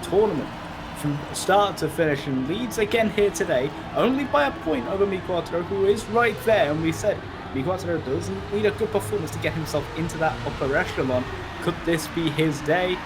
tournament from start to finish and leads again here today, only by a point over Mi4, who is right there. And we said Mi4 doesn't need a good performance to get himself into that upper echelon. Could this be his day?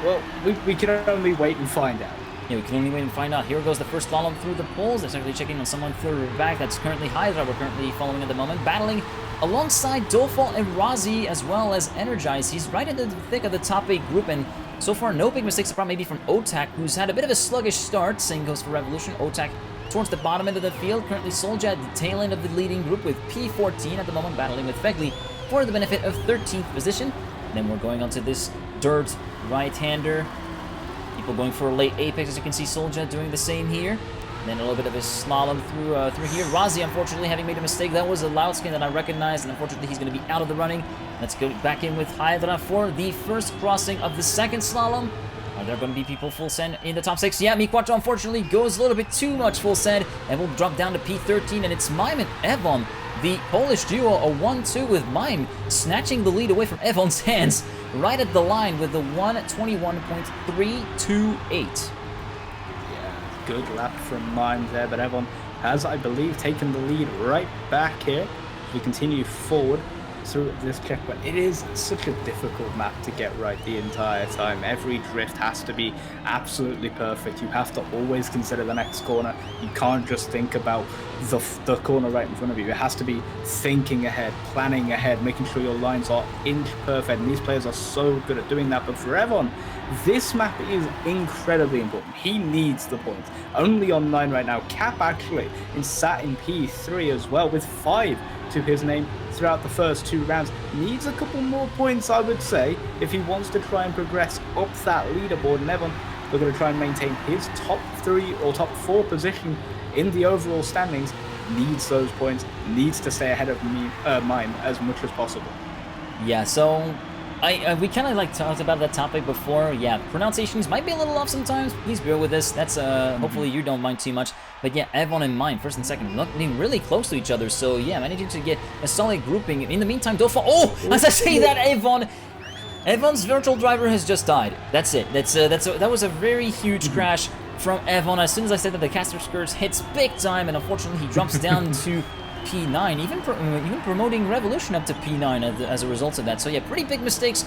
Well, we can only wait and find out. Yeah, we can only wait and find out. Here goes the first slalom through the poles. They're actually checking on someone further back. That's currently Hydra. We're currently following at the moment, battling alongside Dofal and Razi, as well as Energize. He's right in the thick of the top 8 group, and so far no big mistakes, apart maybe from Otak, who's had a bit of a sluggish start. Same goes for Revolution. Otak towards the bottom end of the field. Currently Soldier at the tail end of the leading group with P14 at the moment, battling with Fegli for the benefit of 13th position. Then we're going on to this dirt right-hander. People going for a late apex, as you can see Soldier doing the same here. Then a little bit of a slalom through here. Razi, unfortunately, having made a mistake. That was a loud skin that I recognized, and unfortunately he's going to be out of the running. Let's go back in with Hydra for the first crossing of the second slalom. Are there going to be people full send in the top 6? Yeah, Mi4 unfortunately goes a little bit too much full send, and will drop down to P13, and it's Mime and Evon, the Polish duo, a 1-2 with Mime snatching the lead away from Evon's hands right at the line with the 1:21.328. Good lap from Mime there, but Evon has, I believe, taken the lead right back here as we continue forward. through this checkpoint. It is such a difficult map to get right the entire time. Every drift has to be absolutely perfect. You have to always consider the next corner. You can't just think about the corner right in front of you. It has to be thinking ahead, planning ahead, making sure your lines are inch perfect. And these players are so good at doing that. But for Evon, this map is incredibly important. He needs the points. Only on 9 right now. Cap actually sat in P3 as well with 5 to his name throughout the first 2 rounds. Needs a couple more points, I would say, if he wants to try and progress up that leaderboard. And Evon, we're going to try and maintain his top 3 or top 4 position in the overall standings. Needs those points, needs to stay ahead of Mime as much as possible. Yeah, so we kind of like talked about that topic before. Yeah, pronunciations might be a little off sometimes. Please bear with us. That's hopefully you don't mind too much. But yeah, Evon and Mime, first and second, looking really close to each other. So yeah, managing to get a solid grouping. In the meantime, Dofo. Oh, as I say that, Evon's virtual driver has just died. That's it. That was a very huge crash from Evon. As soon as I said that, the caster skirts hits big time, and unfortunately he drops down to P9, even promoting Revolution up to P9 as a result of that. So yeah, pretty big mistakes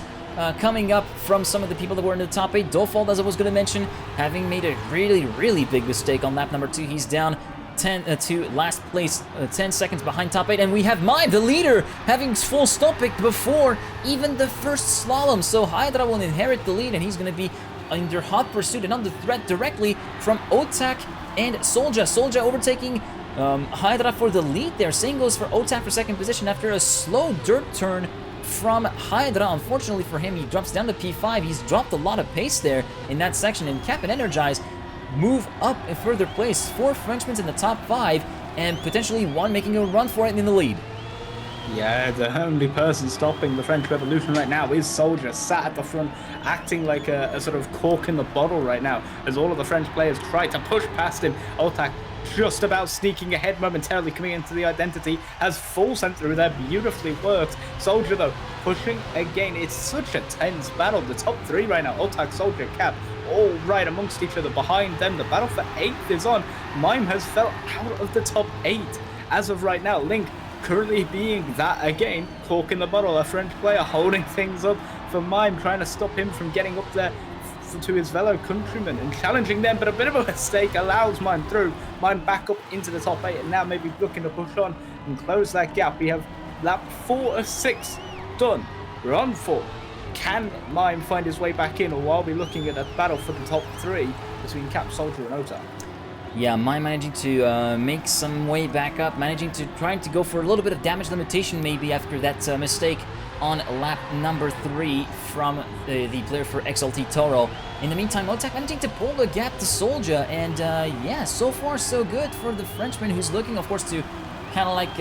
coming up from some of the people that were in the top 8. Dofald, as I was going to mention, having made a really big mistake on lap number 2. He's down 10 to last place, 10 seconds behind top 8, and we have Mime, the leader, having full stop pick before even the first slalom. So Hydra will inherit the lead, and he's going to be under hot pursuit and under threat directly from Otak and Solja. Solja overtaking Hydra for the lead there. Same goes for Otak for second position after a slow dirt turn from Hydra. Unfortunately for him, he drops down to P5. He's dropped a lot of pace there in that section, and Cap and Energize move up a further place. 4 Frenchmen in the top 5, and potentially 1 making a run for it in the lead. Yeah, the only person stopping the French Revolution right now is Soldier, sat at the front, acting like a sort of cork in the bottle right now, as all of the French players try to push past him. Otak just about sneaking ahead momentarily, coming into the identity, has full sent through there, beautifully worked. Soldier, though, pushing again. It's such a tense battle. The top 3 right now, Otak, Soldier, Cap, all right amongst each other. Behind them, the battle for 8th is on. Mime has fell out of the top 8. As of right now, Link currently being that again, cork in the bottle, a French player holding things up for Mime, trying to stop him from getting up there to his fellow countrymen and challenging them, but a bit of a mistake allows Mime through. Mime back up into the top 8, and now maybe looking to push on and close that gap. We have lap 4 of 6 done. We're on 4. Can Mime find his way back in, or are we looking at a battle for the top 3 between Cap, Soldier, and Otak? Yeah, Mime managing to make some way back up, trying to go for a little bit of damage limitation maybe after that mistake on lap number 3 from the player for XLT Toro. In the meantime, Otak managing to pull the gap to Solja, and yeah, so far so good for the Frenchman, who's looking, of course, to kind of like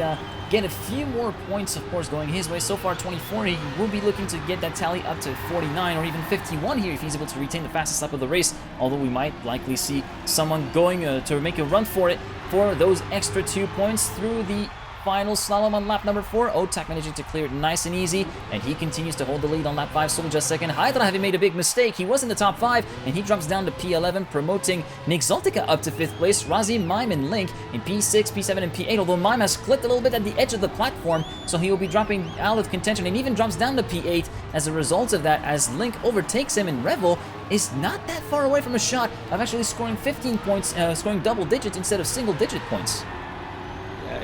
get a few more points, of course, going his way. So far 24, he will be looking to get that tally up to 49 or even 51 here if he's able to retain the fastest lap of the race, although we might likely see someone going to make a run for it for those extra 2 points through the final slalom on lap number 4. Otak managing to clear it nice and easy, and he continues to hold the lead on lap 5. Solja second. Hydra having made a big mistake. He was in the top 5, and he drops down to P11, promoting Nick Zoltica up to 5th place. Razi, Mime, and Link in P6, P7, and P8, although Mime has clipped a little bit at the edge of the platform, so he will be dropping out of contention and even drops down to P8 as a result of that, as Link overtakes him, and Revel is not that far away from a shot of actually scoring 15 points, scoring double digits instead of single-digit points.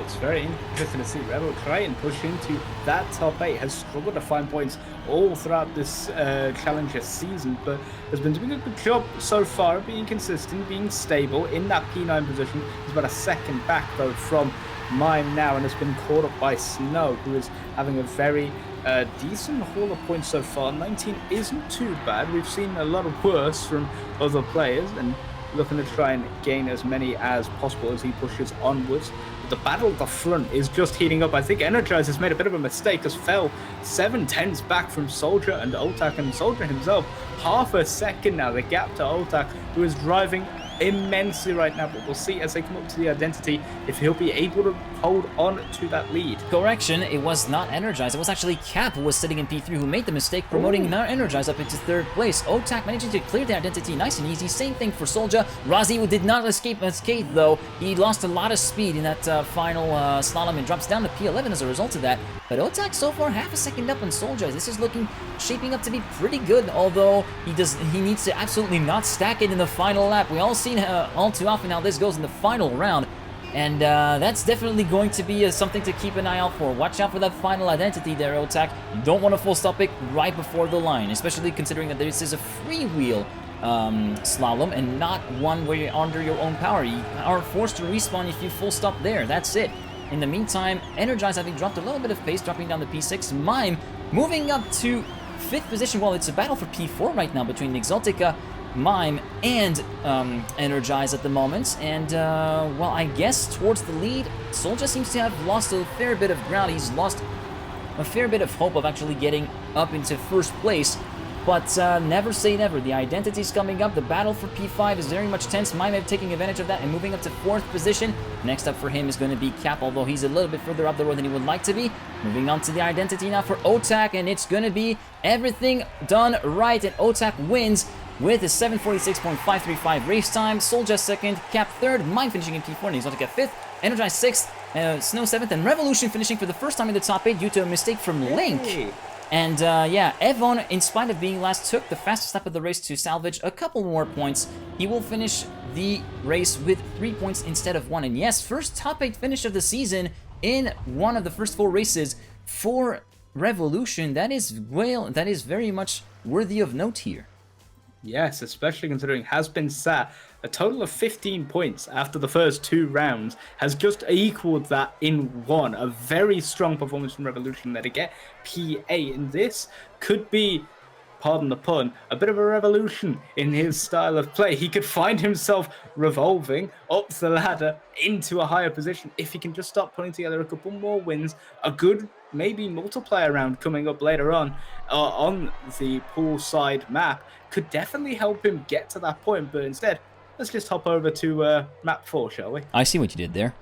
It's very interesting to see Rebel try and push into that top 8. Has struggled to find points all throughout this Challenger season, but has been doing a good job so far, being consistent, being stable in that P9 position. He's about a second back, though, from Mime now, and has been caught up by Snow, who is having a very decent haul of points so far. 19 isn't too bad. We've seen a lot of worse from other players, and looking to try and gain as many as possible as he pushes onwards. The battle at the front is just heating up. I think Energize has made a bit of a mistake, has fell 7/10 back from Soldier and Otak, and Soldier himself half a second now. The gap to Otak, who is driving immensely right now, but we'll see as they come up to the identity if he'll be able to hold on to that lead. Correction, it was not Energize. It was actually Cap who was sitting in P3 who made the mistake, promoting not Energize up into 3rd place. Otak managing to clear the identity nice and easy. Same thing for Soldier. Razi did not escape unscathed though. He lost a lot of speed in that final slalom and drops down to P11 as a result of that. But Otak so far half a second up on Soldier. This is shaping up to be pretty good, although he needs to absolutely not stack it in the final lap. We all seen all too often how this goes in the final round. And that's definitely going to be something to keep an eye out for. Watch out for that final identity there, Otak. You don't want to full stop it right before the line, especially considering that this is a freewheel slalom and not one where you're under your own power. You are forced to respawn if you full stop there. That's it. In the meantime, Energize having dropped a little bit of pace, dropping down to P6. Mime moving up to 5th position. Well, it's a battle for P4 right now between Exotica, Mime, and Energize at the moment. And, well, I guess towards the lead, Soldier seems to have lost a fair bit of ground. He's lost a fair bit of hope of actually getting up into 1st place. But never say never. The identity's coming up. The battle for P5 is very much tense. Mime taking advantage of that and moving up to 4th position. Next up for him is going to be Cap, although he's a little bit further up the road than he would like to be. Moving on to the identity now for Otak, and it's going to be everything done right, and Otak wins with a 7:46.535 race time. Soldier 2nd, Cap 3rd, Mime finishing in P4, and Exotica 5th, Energize 6th, Snow 7th, and Revolution finishing for the first time in the top 8 due to a mistake from Link. Hey. And yeah, Evon, in spite of being last, took the fastest lap of the race to salvage a couple more points. He will finish the race with 3 points instead of 1. And yes, first top 8 finish of the season in one of the first 4 races for Revolution. That is very much worthy of note here. Yes, especially considering has been sat a total of 15 points after the first 2 rounds, has just equaled that in one. A very strong performance from Revolution there to get P8, and this could be, pardon the pun, a bit of a revolution in his style of play. He could find himself revolving up the ladder into a higher position if he can just start putting together a couple more wins, a good maybe multiplayer round coming up later on the poolside map could definitely help him get to that point. But instead, let's just hop over to map 4, shall we? I see what you did there.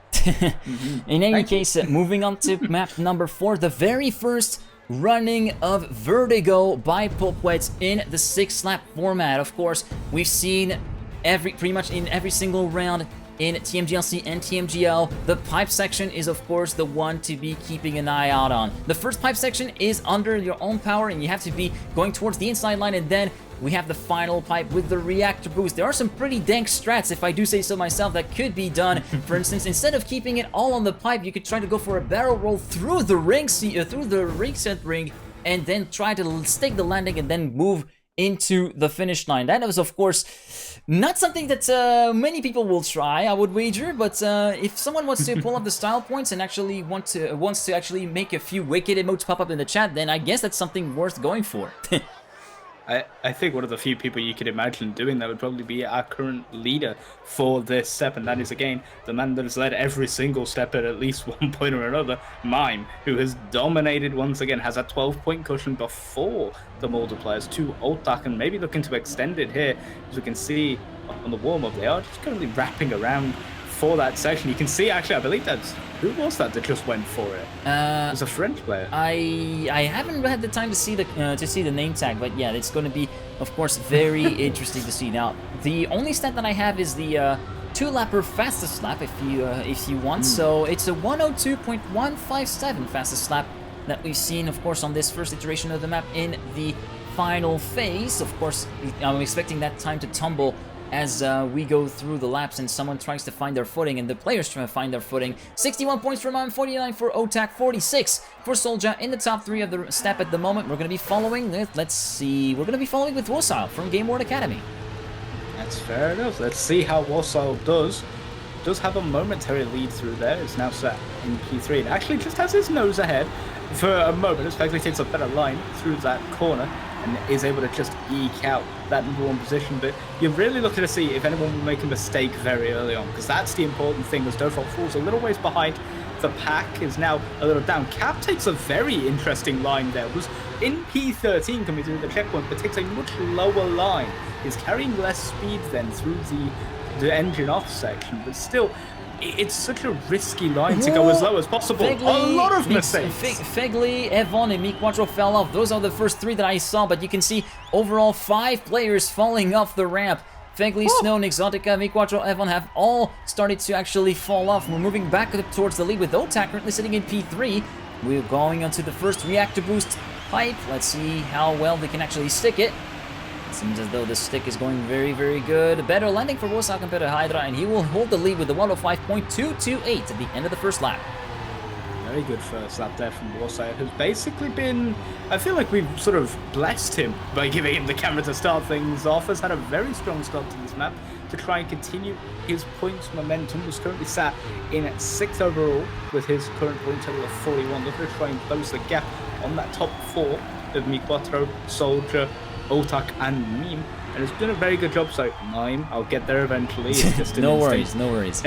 In any case, moving on to map number 4, the very first running of Vertigo by Pulpwet in the 6-lap format. Of course, we've seen pretty much in every single round in TMGLC and TMGL, the pipe section is of course the one to be keeping an eye out on. The first pipe section is under your own power and you have to be going towards the inside line, and then we have the final pipe with the reactor boost. There are some pretty dank strats, if I do say so myself, that could be done. For instance, instead of keeping it all on the pipe, you could try to go for a barrel roll through the reset ring, and then try to stake the landing and then move into the finish line. That was, of course, not something that many people will try, I would wager, but if someone wants to pull up the style points and actually wants to actually make a few wicked emotes pop up in the chat, then I guess that's something worth going for. I think one of the few people you could imagine doing that would probably be our current leader for this step, and that is, again, the man that has led every single step at least one point or another, Mime, who has dominated once again, has a 12-point cushion before the multipliers to Otak, and maybe looking to extend it here. As we can see on the warm-up, they are just currently wrapping around for that section. You can see, actually, I believe that's... Who was that just went for it? It was a French player. I haven't had the time to see the name tag, but yeah, it's going to be, of course, very interesting to see. Now, the only stat that I have is the 2-lapper fastest lap, if you want. So it's a 102.157 fastest lap that we've seen, of course, on this first iteration of the map in the final phase. Of course, I'm expecting that time to tumble as we go through the laps and someone tries to find their footing and the players try to find their footing. 61 points for Mime, 49 for Otak, 46 for Soldier in the top 3 of the step at the moment. We're going to be following, let's see, we're going to be following with Wassail from Game World Academy. That's fair enough. Let's see how Wassail does. Does have a momentary lead through there. It's now set in P3 and actually just has his nose ahead for a moment. It actually takes a better line through that corner and is able to just eke out that #1 position. But you're really looking to see if anyone will make a mistake very early on, because that's the important thing, as Dofol falls a little ways behind. The pack is now a little down. Cap takes a very interesting line there. Was in P13 coming through the checkpoint, but takes a much lower line. Is carrying less speed then through the the engine off section, but still, it's such a risky line to go as low as possible. A lot of mistakes. Fegli, Evon, and Mi4 fell off. Those are the first 3 that I saw, but you can see overall 5 players falling off the ramp. Fegli, Snow, Exotica, Mi4, Evon have all started to actually fall off. We're moving back towards the lead with Otak currently sitting in P3. We're going onto the first reactor boost pipe. Let's see how well they can actually stick it. It seems as though the stick is going very, very good. A better landing for Warsaw compared to Hydra, and he will hold the lead with the 105.228 at the end of the first lap. Very good first lap there from Warsaw, who's basically been... I feel like we've sort of blessed him by giving him the camera to start things off. Has had a very strong start to this map to try and continue his points momentum. Was currently sat in 6th overall with his current point total of 41. Looking to try and close the gap on that top 4 of Mi4, Soldier, Otak, and Meme. And it's done a very good job. So, Mime, I'll get there eventually. It's just no worries, no worries.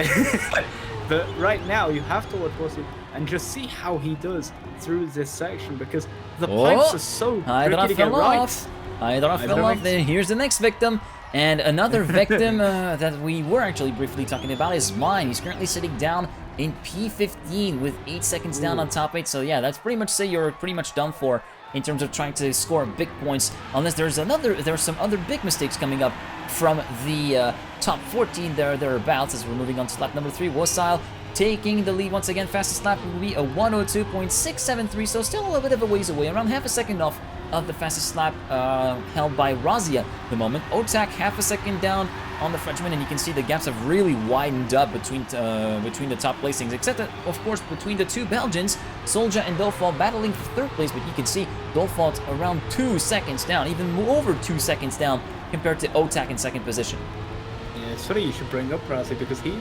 But right now, you have to watch Warsaw and just see how he does through this section, because the pipes are so tricky to get right. Hydra fell off. Then here's the next victim. And another victim that we were actually briefly talking about is Mime. He's currently sitting down in P15 with 8 seconds down on top 8. So yeah, that's pretty much say you're pretty much done for in terms of trying to score big points, unless there's some other big mistakes coming up from the top 14 thereabouts. As we're moving on to lap number 3, Wasile taking the lead once again. Fastest lap will be a 102.673, so still a little bit of a ways away, around half a second off of the fastest lap held by Razia at the moment. Otak half a second down on the Frenchman, and you can see the gaps have really widened up between the top placings, except that, of course, between the 2 Belgians, Solja and Dolfalt battling for 3rd place, but you can see Dolfalt around 2 seconds down, even over 2 seconds down compared to Otak in 2nd position. Yeah, it's funny you should bring up Razzie, because he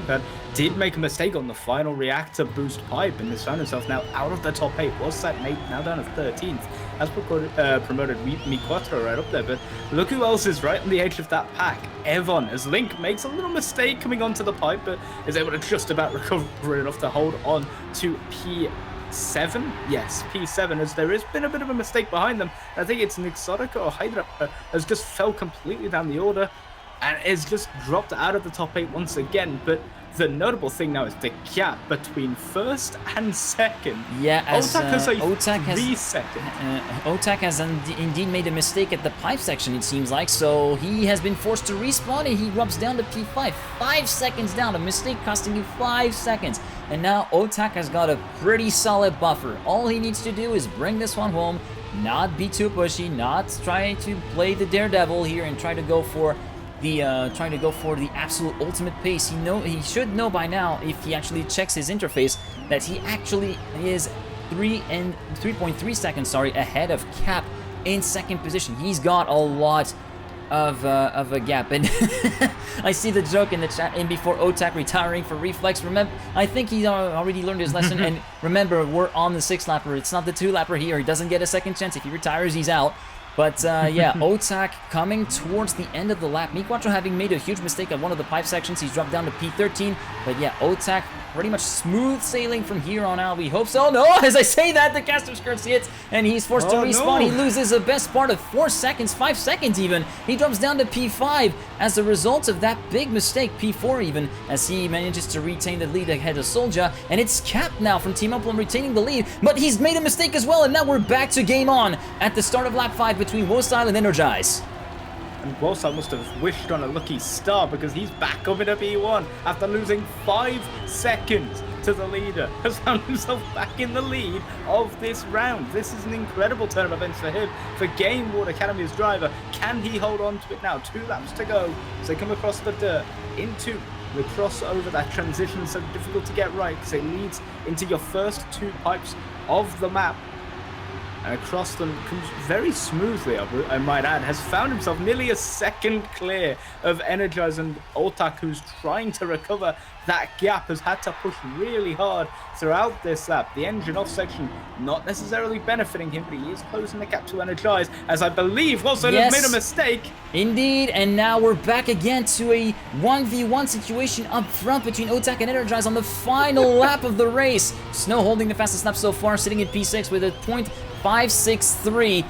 did make a mistake on the final reactor boost pipe and has found himself now out of the top 8. Was set now down as 13th. Has promoted Mi4 right up there, but look who else is right on the edge of that pack. Evon, as Link makes a little mistake coming onto the pipe, but is able to just about recover enough to hold on to P7. Yes, P7, as there has been a bit of a mistake behind them. I think it's Exotica or Hydra has just fell completely down the order and is just dropped out of the top 8 once again. But the notable thing now is the gap between 1st and 2nd. Yeah, as Otak has indeed made a mistake at the pipe section, it seems like, so he has been forced to respawn and he drops down to P5. 5 seconds down, a mistake costing you 5 seconds. And now Otak has got a pretty solid buffer. All he needs to do is bring this one home, not be too pushy, not try to play the daredevil here and try to go for the absolute ultimate pace. He should know by now, if he actually checks his interface, that he actually is 3.3 seconds ahead of Cap in 2nd position. He's got a lot of a gap, and I see the joke in the chat in before Otak retiring for reflex. Remember, I think he already learned his lesson. And remember, we're on the 6 lapper. It's not the 2 lapper here. He doesn't get a second chance. If he retires, he's out. But yeah, Otak coming towards the end of the lap. Mi4 having made a huge mistake at one of the pipe sections. He's dropped down to P13. But yeah, Otak pretty much smooth sailing from here on out. We hope so. No, as I say that, the caster skirts hits, and he's forced to respawn. No. He loses the best part of 4 seconds, 5 seconds even. He drops down to P5 as a result of that big mistake, P4 even, as he manages to retain the lead ahead of Solja. And it's Cap now from Team Upland retaining the lead, but he's made a mistake as well, and now we're back to game on at the start of lap 5 between Wostyle and Energize. And Wostyle must have wished on a lucky star, because he's back up in a P1 after losing 5 seconds to the leader. Has found himself back in the lead of this round. This is an incredible turn of events for him. For Game Ward Academy's driver, can he hold on to it now? 2 laps to go as they come across the dirt into the crossover. That transition is so difficult to get right, because it leads into your first 2 pipes of the map. And across them comes very smoothly, I might add, has found himself nearly a second clear of Energize, and Otak, who's trying to recover that gap, has had to push really hard throughout this lap. The engine off section not necessarily benefiting him, but he is closing the gap to Energize, as I believe Wilson has made a mistake. Indeed, and now we're back again to a 1v1 situation up front between Otak and Energize on the final lap of the race. Snow holding the fastest lap so far, sitting at P6 with a .563.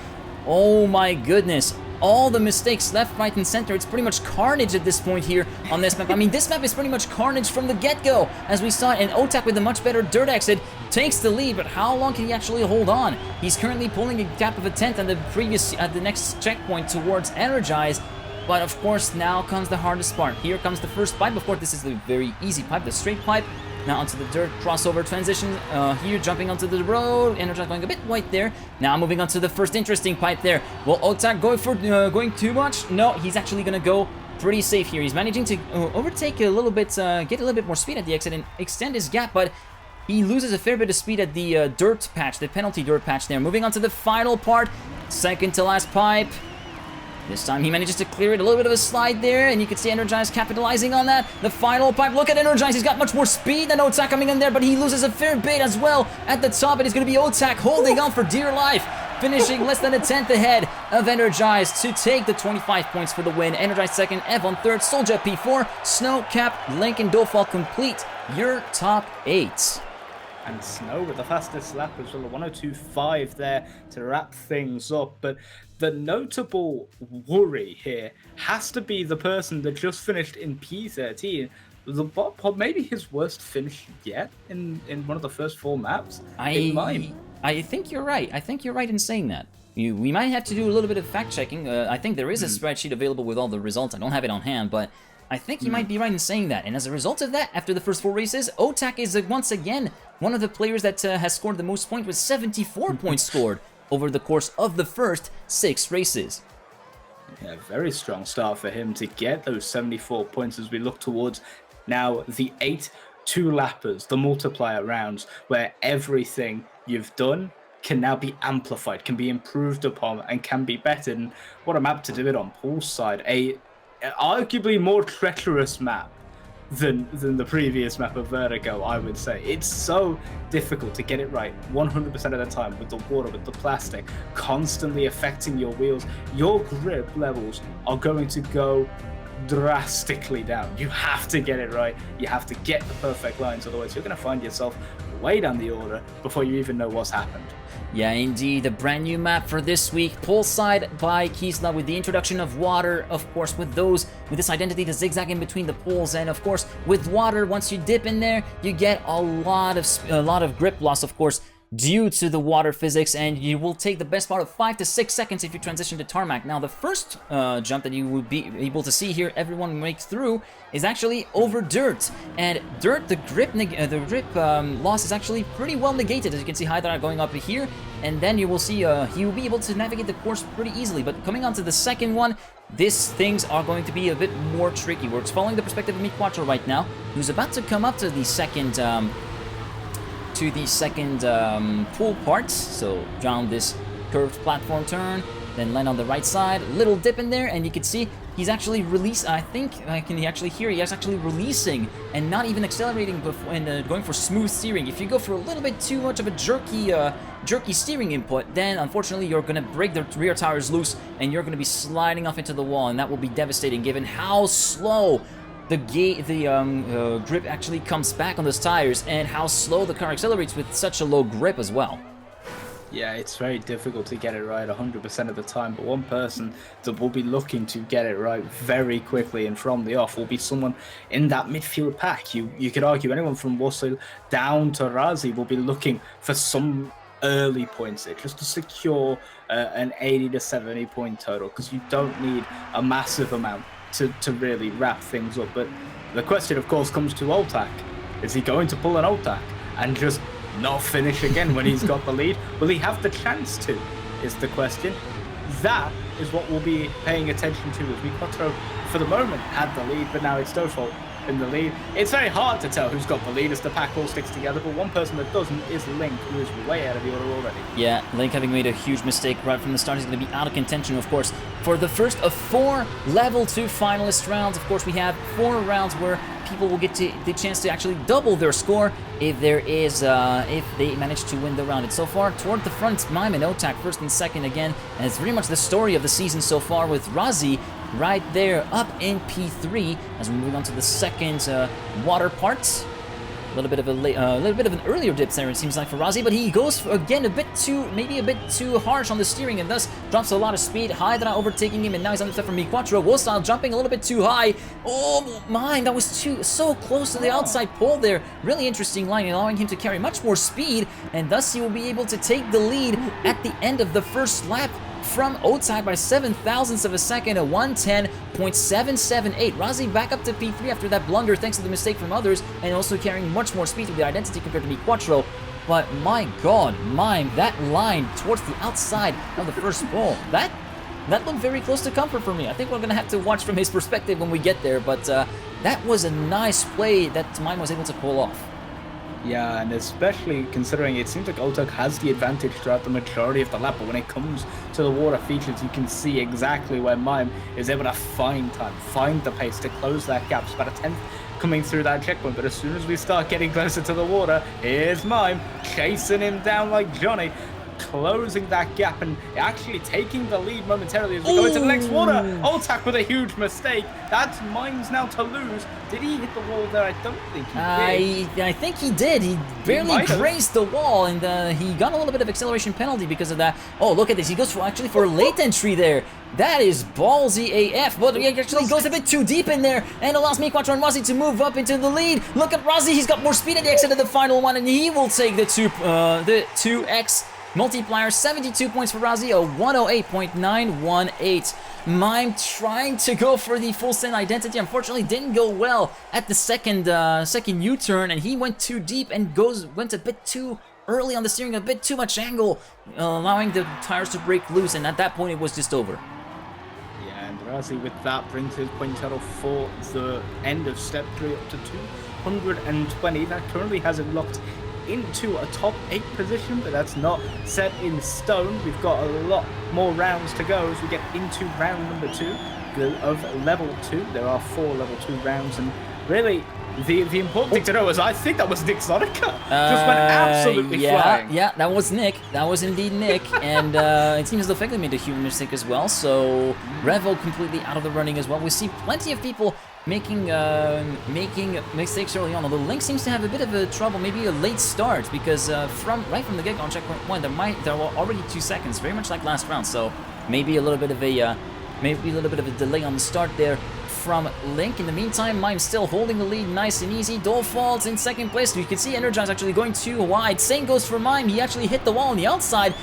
Oh my goodness. all the mistakes left, right, and center. It's pretty much carnage at this point here on this map. I mean, this map is pretty much carnage from the get-go, as we saw it. And Otak with a much better dirt exit takes the lead, but how long can he actually hold on? He's currently pulling a gap of a tenth at the next checkpoint towards Energize. But of course, now comes the hardest part. Here comes the first pipe. Of course, this is a very easy pipe, the straight pipe. Now onto the dirt crossover transition. Here, jumping onto the road. Energize going a bit white there. Now moving on to the first interesting pipe there. Will Otak going too much? No, he's actually going to go pretty safe here. He's managing to overtake a little bit, get a little bit more speed at the exit and extend his gap, but he loses a fair bit of speed at the dirt patch, the penalty dirt patch there. Moving on to the final part. Second to last pipe. This time he manages to clear it, a little bit of a slide there, and you can see Energize capitalizing on that. The final pipe, look at Energize, he's got much more speed than Otak coming in there, but he loses a fair bit as well at the top. It is going to be Otak holding on for dear life, finishing less than a tenth ahead of Energize to take the 25 points for the win. Energize second, Ev on third, Soldier P4, Snow, Cap, Link, and Dofal complete your top 8. And Snow with the fastest lap as well, a 102.5 there to wrap things up. But the notable worry here has to be the person that just finished in P13. Maybe his worst finish yet in one of the first 4 maps. I think you're right. I think you're right in saying that. We might have to do a little bit of fact checking. I think there is a spreadsheet available with all the results. I don't have it on hand, but I think you might be right in saying that. And as a result of that, after the first 4 races, Otak is once again one of the players that has scored the most points with 74 points scored over the course of the first 6 races. Yeah, very strong start for him to get those 74 points as we look towards now the 8 two-lappers, the multiplier rounds, where everything you've done can now be amplified, can be improved upon, and can be bettered. And what a map to do it on Paul's side. A arguably more treacherous map than the previous map of Vertigo, I would say. It's so difficult to get it right 100% of the time with the water, with the plastic, constantly affecting your wheels. Your grip levels are going to go drastically down. You have to get it right. You have to get the perfect lines, otherwise you're going to find yourself way down the order before you even know what's happened. Yeah, indeed, a brand new map for this week, Poolside by Kisla, with the introduction of water, of course, with this identity, the zigzag in between the pools, and of course, with water, once you dip in there, you get a lot of grip loss, of course, due to the water physics, and you will take the best part of 5 to 6 seconds if you transition to tarmac. Now, the first jump that you would be able to see here, everyone makes through, is actually over dirt. And dirt, the grip loss is actually pretty well negated. As you can see, Hydra going up here, and then you will see he will be able to navigate the course pretty easily. But coming on to the second one, these things are going to be a bit more tricky. We're following the perspective of Mi Quattro right now, who's about to come up to the second pool part. So down this curved platform turn, then land on the right side, little dip in there, and you can see he's actually I think I can actually hear he's actually releasing and not even accelerating before, and going for smooth steering. If you go for a little bit too much of a jerky steering input, then unfortunately you're gonna break the rear tires loose and you're gonna be sliding off into the wall, and that will be devastating given how slow the grip actually comes back on those tires and how slow the car accelerates with such a low grip as well. Yeah, it's very difficult to get it right 100% of the time, but one person that will be looking to get it right very quickly and from the off will be someone in that midfield pack. You could argue anyone from Wasil down to Razi will be looking for some early points there just to secure an 80 to 70 point total, because you don't need a massive amount to really wrap things up. But the question, of course, comes to Otak. Is he going to pull an Otak and just not finish again when he's got the lead? Will he have the chance to, is the question. That is what we'll be paying attention to, as Mi Quattro, for the moment, had the lead, but now it's Dofal in the lead. It's very hard to tell who's got the lead as the pack all sticks together, but one person that doesn't is Link, who is way out of the order already. Yeah, Link, having made a huge mistake right from the start, is going to be out of contention, of course, for the first of 4 level 2 finalist rounds. Of course, we have 4 rounds where people will get the chance to actually double their score if they manage to win the round. And so far, toward the front, Mime and Otak first and second again, and it's pretty much the story of the season so far, with Razi right there up in P3 as we move on to the second water part. little bit of an earlier dip there, it seems like, for Rozzy, but he goes again maybe a bit too harsh on the steering, and thus drops a lot of speed. Hydra overtaking him, and now he's on the from Mi4. Wolstyle jumping a little bit too high. Oh my, that was so close to the outside pole there. Really interesting line, allowing him to carry much more speed, and thus he will be able to take the lead at the end of the first lap from Otak by 7 thousandths of a second, a 110.778. Rozzy back up to P3 after that blunder thanks to the mistake from others, and also carrying much more speed with the identity compared to Mi4. But my god, Mime, that line towards the outside of the first pole, that looked very close to comfort for me. I think we're going to have to watch from his perspective when we get there, but that was a nice play that Mime was able to pull off. Yeah, and especially considering it seems like Otak has the advantage throughout the majority of the lap, but when it comes to the water features, you can see exactly where Mime is able to find time, find the pace to close that gap. It's about a 10th coming through that checkpoint, but as soon as we start getting closer to the water, here's Mime chasing him down like Johnny, closing that gap and actually taking the lead momentarily as we go into the next water. Otak with a huge mistake. That's Mime's now to lose. Did he hit the wall there? I don't think he did. I think he did. He barely grazed the wall, and he got a little bit of acceleration penalty because of that. Oh, look at this. He goes for a late entry there. That is ballsy AF, but he actually goes a bit too deep in there and allows Mi4 and Rozzy to move up into the lead. Look at Rozzy. He's got more speed at the exit of the final one, and he will take the 2x multiplier. 72 points for Rozzy, a 108.918. Mime trying to go for the full send identity, unfortunately didn't go well at the second U-turn, and he went too deep and went a bit too early on the steering, a bit too much angle, allowing the tires to break loose, and at that point it was just over. Yeah, and Rozzy with that brings his point total for the end of step 3 up to 220. That currently has it locked into a top 8 position, but that's not set in stone. We've got a lot more rounds to go as we get into round number 2 of level 2. There are 4 level 2 rounds, and really the important thing to know is I think that was Nick Sonica. Just went absolutely flying. Yeah, that was Nick. That was indeed Nick, and it seems as though Feckley made a human mistake as well, so Revo completely out of the running as well. We see plenty of people making mistakes early on, although Link seems to have a bit of a trouble, maybe a late start, because right from the get-go on checkpoint 1, there were already 2 seconds, very much like last round, so maybe a little bit of a delay on the start there from Link. In the meantime, Mime still holding the lead nice and easy. Dolphalt in second place. You can see Energize actually going too wide. Same goes for Mime. He actually hit the wall on the outside.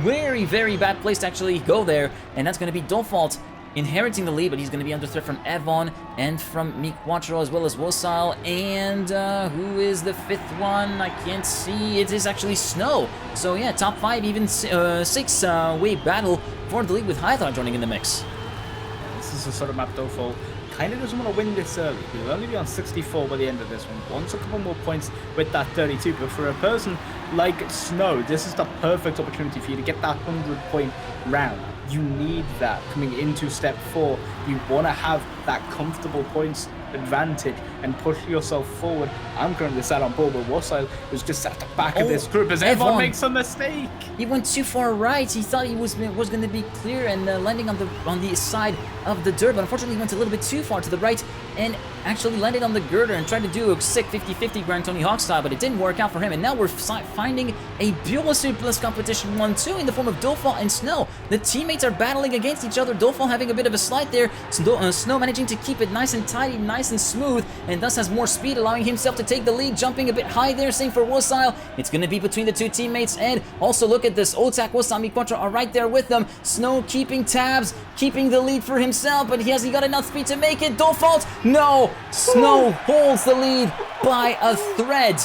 Very, very bad place to actually go there, and that's going to be Dolphalt inheriting the lead, but he's going to be under threat from Evon and from Mi4 as well as Wosile. And who is the 5th one? I can't see. It is actually Snow. So yeah, top 5, even 6-way battle for the lead with Hythar joining in the mix. Yeah, this is the sort of map Dolphalt kind of doesn't want to win this early. He'll only be on 64 by the end of this one. Wants a couple more points with that 32, but for a person like Snow, this is the perfect opportunity for you to get that 100-point round. You need that coming into step 4. You want to have that comfortable points advantage and push yourself forward. I'm currently sat on board with Wosile, who's just at the back of this group as Evon makes a mistake. He went too far right. He thought he was going to be clear and landing on the side of the dirt, but unfortunately he went a little bit too far to the right and actually landed on the girder and tried to do a sick 50-50 Grand Tony Hawk style, but it didn't work out for him. And now we're finding a Buell Plus competition 1-2 in the form of Dolphalt and Snow. The teammates are battling against each other. Dolphalt having a bit of a slide there. Snow managing to keep it nice and tidy, nice and smooth, and thus has more speed, allowing himself to take the lead, jumping a bit high there. Same for Wosile. It's going to be between the 2 teammates, and also look at this. Otak, Wosile, Mi4 are right there with them. Snow keeping tabs, keeping the lead for himself, but has he got enough speed to make it? Dolphalt, no! Snow holds the lead by a thread.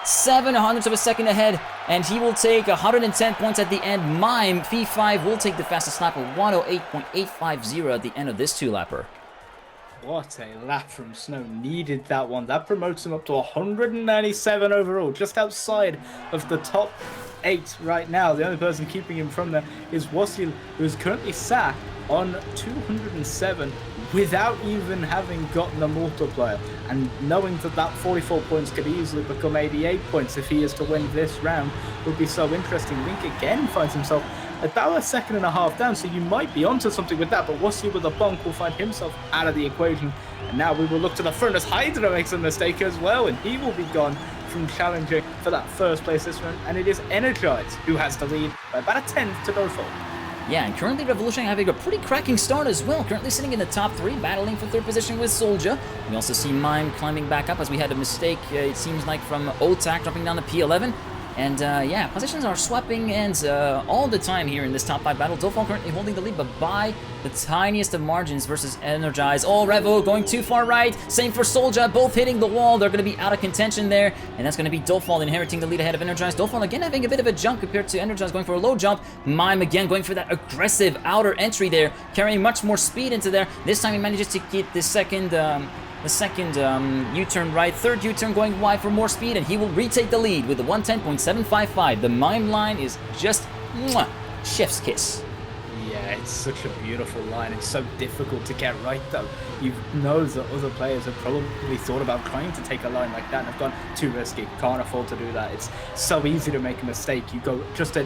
7/100ths of a second ahead, and he will take 110 points at the end. Mime, P5, will take the fastest lap of 108.850 at the end of this 2-lapper. What a lap from Snow. Needed that one. That promotes him up to 197 overall, just outside of the top 8 right now. The only person keeping him from there is Wasil, who is currently sat on 207 without even having gotten a multiplier, and knowing that 44 points could easily become 88 points if he is to win this round would be so interesting. Link again finds himself about a second and a half down, so you might be onto something with that, but Wussy with a bonk will find himself out of the equation. And now we will look to the front as Hydra makes a mistake as well, and he will be gone from challenging for that first place this round. And it is Energize who has the lead by about a tenth to Dofo. Yeah, and currently Revolution having a pretty cracking start as well. Currently sitting in the top 3, battling for 3rd position with Soldier. We also see Mime climbing back up as we had a mistake, it seems like, from Otak dropping down to P11. And yeah, positions are swapping ends all the time here in this top 5 battle. Dofal currently holding the lead, but by the tiniest of margins versus Energize. Oh, Revo going too far right. Same for Soldier, both hitting the wall. They're going to be out of contention there. And that's going to be Dofal inheriting the lead ahead of Energize. Dofal again having a bit of a jump compared to Energize going for a low jump. Mime again going for that aggressive outer entry there, carrying much more speed into there. This time he manages to keep the second U-turn right, 3rd U-turn going wide for more speed, and he will retake the lead with the 110.755. The Mime line is just mwah, chef's kiss. Yeah, it's such a beautiful line. It's so difficult to get right, though. You know that other players have probably thought about trying to take a line like that and have gone too risky. Can't afford to do that. It's so easy to make a mistake. You go just a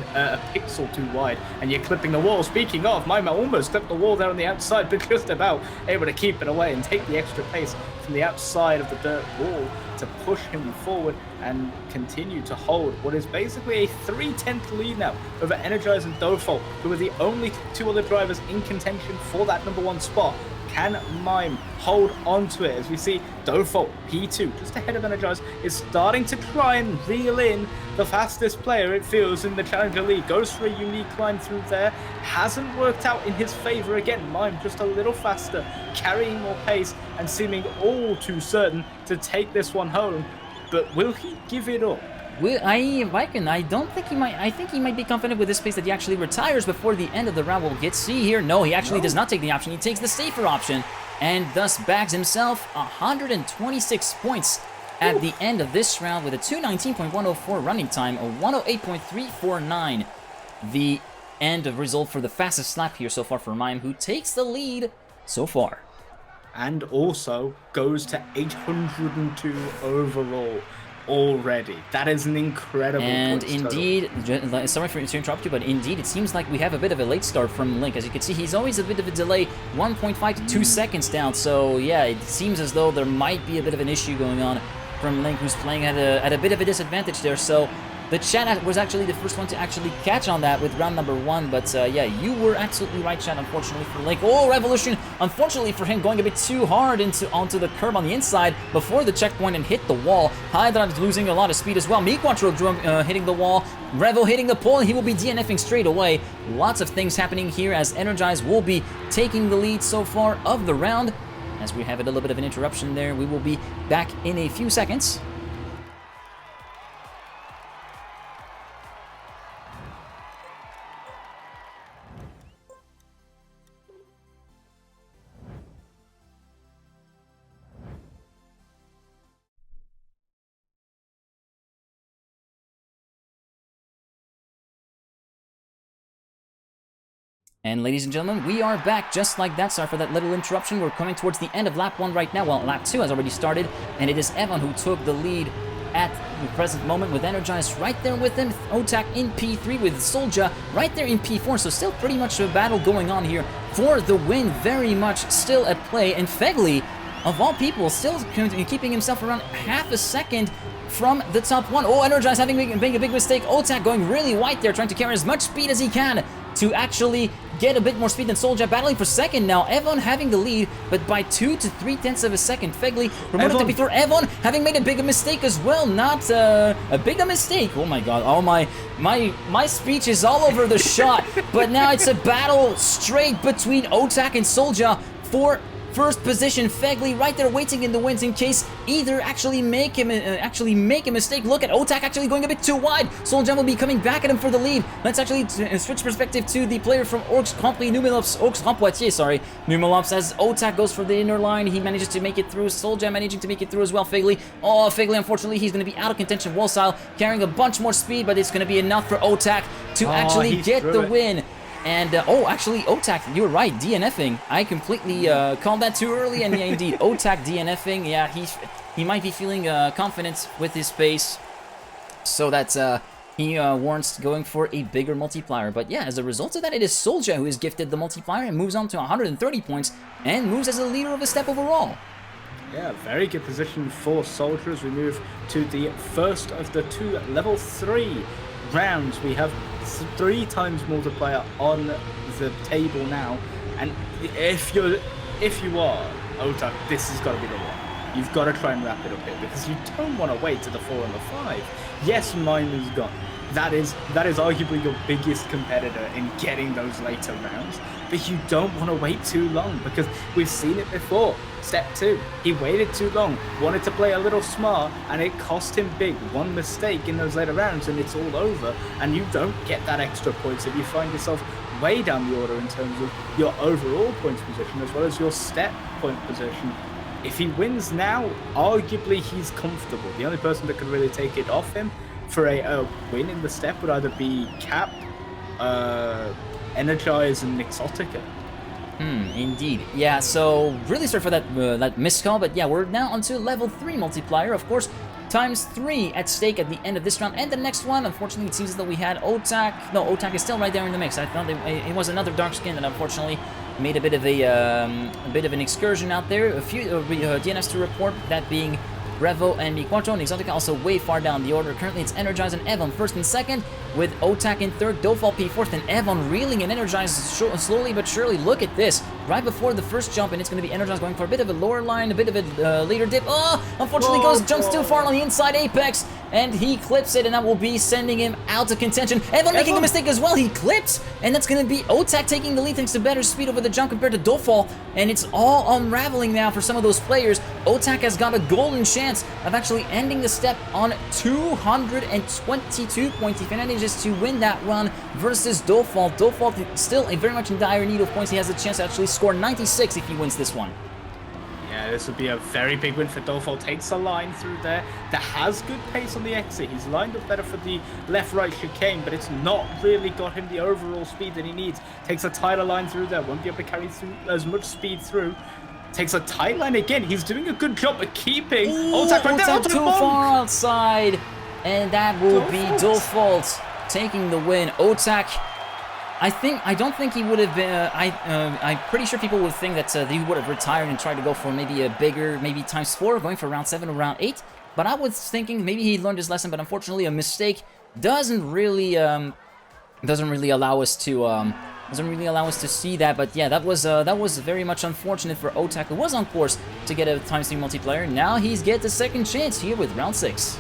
pixel too wide and you're clipping the wall. Speaking of, Mime almost clipped the wall there on the outside, but just about able to keep it away and take the extra pace from the outside of the dirt wall to push him forward and continue to hold what is basically a 3/10 lead now over Energize and Dofal, who are the only 2 other drivers in contention for that #1 spot. Can Mime hold on to it as we see Dofal, P2, just ahead of Energize, is starting to try and reel in the fastest player, it feels, in the Challenger League. Goes for a unique climb through there. Hasn't worked out in his favor again. Mime just a little faster, carrying more pace and seeming all too certain to take this one home. But will he give it up? I don't think he might. I think he might be confident with this pace that he actually retires before the end of the round. We'll see here. No, he actually does not take the option. He takes the safer option and thus bags himself 126 points at the end of this round with a 219.104 running time, a 108.349. The end of result for the fastest lap here so far for Mime, who takes the lead so far. And also goes to 802 overall. Already. That is an incredible And points indeed, total. sorry to interrupt you, but indeed it seems like we have a bit of a late start from Link. As you can see, he's always a bit of a delay, 1.5 to 2 seconds down. So yeah, it seems as though there might be a bit of an issue going on from Link, who's playing at a bit of a disadvantage there. So the chat was actually the first one to actually catch on that with round #1, but yeah, you were absolutely right, chat, unfortunately for Link. Oh, Revolution, unfortunately for him, going a bit too hard onto the curb on the inside before the checkpoint and hit the wall. Hydra losing a lot of speed as well. Miquatro hitting the wall. Revo hitting the pole, and he will be DNFing straight away. Lots of things happening here as Energize will be taking the lead so far of the round. As we have a little bit of an interruption there, we will be back in a few seconds. And ladies and gentlemen, we are back just like that. Sorry for that little interruption. We're coming towards the end of lap 1 right now. Well, lap 2 has already started, and it is Evan who took the lead at the present moment with Energize right there with him. Otak in P3 with Soldier right there in P4. So still pretty much a battle going on here for the win. Very much still at play. And Fegli, of all people, still keeping himself around half a second from the top 1. Oh, Energize having a big mistake. Otak going really wide there, trying to carry as much speed as he can to actually get a bit more speed than Soldier, battling for second now. Evan having the lead, but by 2 to 3/10 of a second. Fegli promoted to before Evan, having made a big mistake as well. Not a big mistake. Oh my god. Oh my speech is all over the shot. But now it's a battle straight between Otak and Soldier for first position. Fegli right there waiting in the wings in case either actually make a mistake. Look at Otak actually going a bit too wide. Soldier will be coming back at him for the lead. Let's actually switch perspective to the player from Orcs Company, Orcs Grand Poitiers, sorry. Numelops, as Otak goes for the inner line. He manages to make it through. Soldier managing to make it through as well. Fegli. Oh, Fegli, unfortunately, he's going to be out of contention wall style, carrying a bunch more speed, but it's going to be enough for Otak to actually get the win. And, oh, actually, Otak, you were right, DNFing. I completely called that too early, and yeah, indeed, Otak DNFing. Yeah, he might be feeling confident with his pace. So that's he warrants going for a bigger multiplier. But yeah, as a result of that, it is Soldier who is gifted the multiplier and moves on to 130 points and moves as the leader of the step overall. Yeah, very good position for Soldier as we move to the first of the 2 level 3 rounds. We have 3 times multiplier on the table now, and if you are Otak, this has got to be the one. You've got to try and wrap it up here because you don't want to wait to the 4 and the 5. Yes, mine is gone. That is arguably your biggest competitor in getting those later rounds, but you don't want to wait too long because we've seen it before. Step 2, he waited too long, wanted to play a little smart, and it cost him big. One mistake in those later rounds and it's all over, and you don't get that extra points if you find yourself way down the order in terms of your overall points position as well as your step point position. If he wins now, arguably he's comfortable. The only person that could really take it off him for a win in the step would either be Cap, Energize, and Nixotica. Indeed. Yeah, so really sorry for that missed call, but yeah, we're now onto level 3 multiplier, of course, times 3 at stake at the end of this round and the next one. Unfortunately, it seems as though we had Otak. No, Otak is still right there in the mix. I thought it was another dark skin that unfortunately made a bit of an excursion out there. A few DNFs to report, that being Revo and Miquato, and Exotica also way far down the order. Currently it's Energize and Evon first and second, with Otak in third, Dofal P fourth, and Evon reeling and Energize slowly but surely. Look at this, right before the first jump, and it's going to be Energize going for a bit of a lower line, a bit of a later dip. Oh, unfortunately jumps too far on the inside apex, and he clips it, and that will be sending him out of contention. Evon making a mistake as well, he clips, and that's going to be Otak taking the lead thanks to better speed over the jump compared to Dofal, and it's all unraveling now for some of those players. Otak has got a golden chance of actually ending the step on 222 points. He manages to win that run versus Dofal. Dofal still very much in dire need of points. He has a chance to actually score 96 if he wins this one. Yeah, this would be a very big win for Dofal. Takes a line through there that has good pace on the exit. He's lined up better for the left-right chicane, but it's not really got him the overall speed that he needs. Takes a tighter line through there. Won't be able to carry through as much speed through. Takes a tight line again. He's doing a good job of keeping Otak right there. Too far outside, and that will be Dofalt taking the win. Otak, I don't think he would have been. I'm pretty sure people would think that he would have retired and tried to go for maybe a bigger, maybe ×4, going for round 7 or round 8. But I was thinking maybe he learned his lesson. But unfortunately, a mistake doesn't really allow us to see that. But yeah, that was very much unfortunate for Otak, who was on course to get a ×3 multiplier. Now he's get the second chance here with round 6.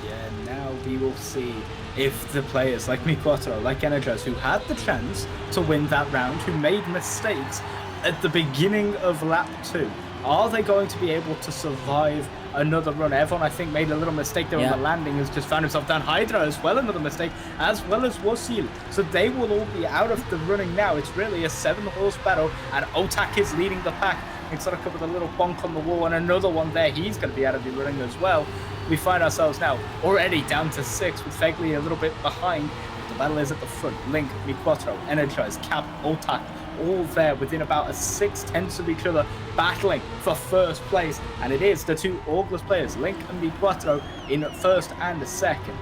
Yeah, now we will see if the players like Miquato, like Energize, who had the chance to win that round, who made mistakes at the beginning of lap 2, are they going to be able to survive another run? Evon, I think, made a little mistake there on the landing, has just found himself down. Hydra as well, another mistake, as well as Wasil. So they will all be out of the running now. It's really a 7-horse battle, and Otak is leading the pack. Exotica with a little bonk on the wall, and another one there. He's going to be out of the running as well. We find ourselves now already down to 6, with Fegli a little bit behind. The battle is at the front. Link, Miquato, Energize, Cap, Otak, all there within about a 6/10 of each other, battling for first place. And it is the 2 August players, Link and Miquato, in first and second.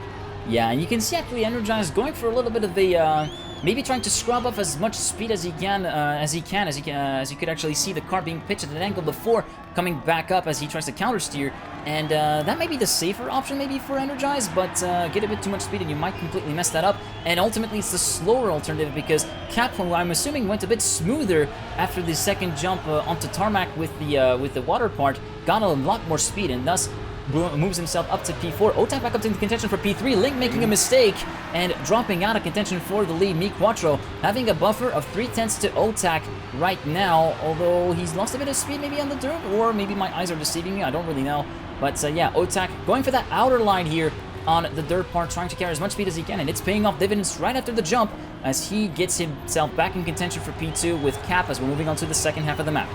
Yeah, and you can see actually Energize going for a little bit of the maybe trying to scrub off as much speed as he could actually see the car being pitched at an angle before coming back up as he tries to counter steer. And that may be the safer option maybe for Energize, but get a bit too much speed and you might completely mess that up. And ultimately it's the slower alternative because Cap, who I'm assuming went a bit smoother after the second jump onto tarmac with the water part, got a lot more speed and thus moves himself up to P4. Otak back up to contention for P3. Link making a mistake and dropping out of contention for the lead. Miquato having a buffer of 3/10 to Otak right now, although he's lost a bit of speed maybe on the dirt, or maybe my eyes are deceiving me, I don't really know. But yeah, Otak going for that outer line here on the dirt part, trying to carry as much speed as he can, and it's paying off dividends right after the jump as he gets himself back in contention for P2 with Cap as we're moving on to the second half of the map.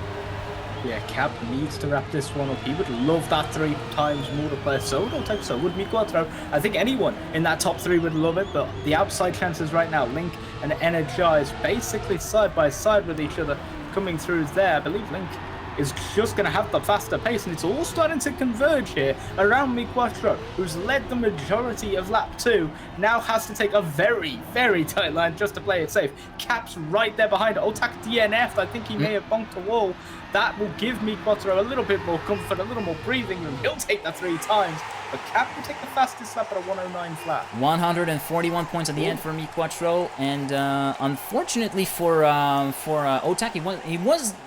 Yeah, Cap needs to wrap this one up. He would love that 3 times multiplier. So would Otak, so would Miquato. I think anyone in that top 3 would love it, but the outside chances right now, Link and Energize basically side by side with each other, coming through there. I believe Link is just going to have the faster pace, and it's all starting to converge here around Mi Quattro, who's led the majority of lap 2, now has to take a very, very tight line just to play it safe. Cap's right there behind. Otak DNF, I think he may have bonked a wall. That will give Mi Quattro a little bit more comfort, a little more breathing room. He'll take that 3 times, but Cap will take the fastest lap at a 109 flat. 141 points at the end for Mi Quattro, and unfortunately for Otak,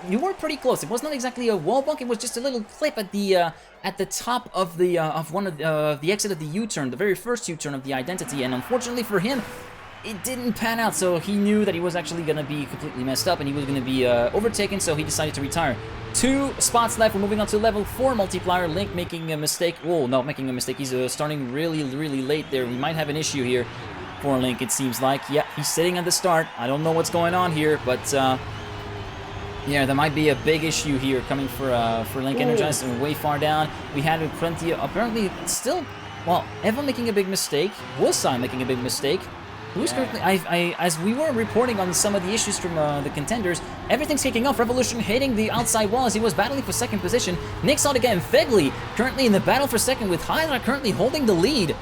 you were pretty close. It was not exactly a wall bump; it was just a little clip at the top of the one of the exit of the U-turn, the very first U-turn of the identity, and unfortunately for him, it didn't pan out, so he knew that he was actually going to be completely messed up and he was going to be overtaken, so he decided to retire. 2 spots left. We're moving on to level 4 multiplier. Link making a mistake. Oh, no, making a mistake. He's starting really, really late there. We might have an issue here for Link, it seems like. Yeah, he's sitting at the start. I don't know what's going on here, but yeah, there might be a big issue here coming for Link Energized and way far down. We had plenty of, apparently, still, well, Eva making a big mistake. Wusai making a big mistake. Who's currently, as we were reporting on some of the issues from the contenders, everything's kicking off. Revolution hitting the outside wall as he was battling for second position. Nixotica and Fegley currently in the battle for second, with Hydra currently holding the lead.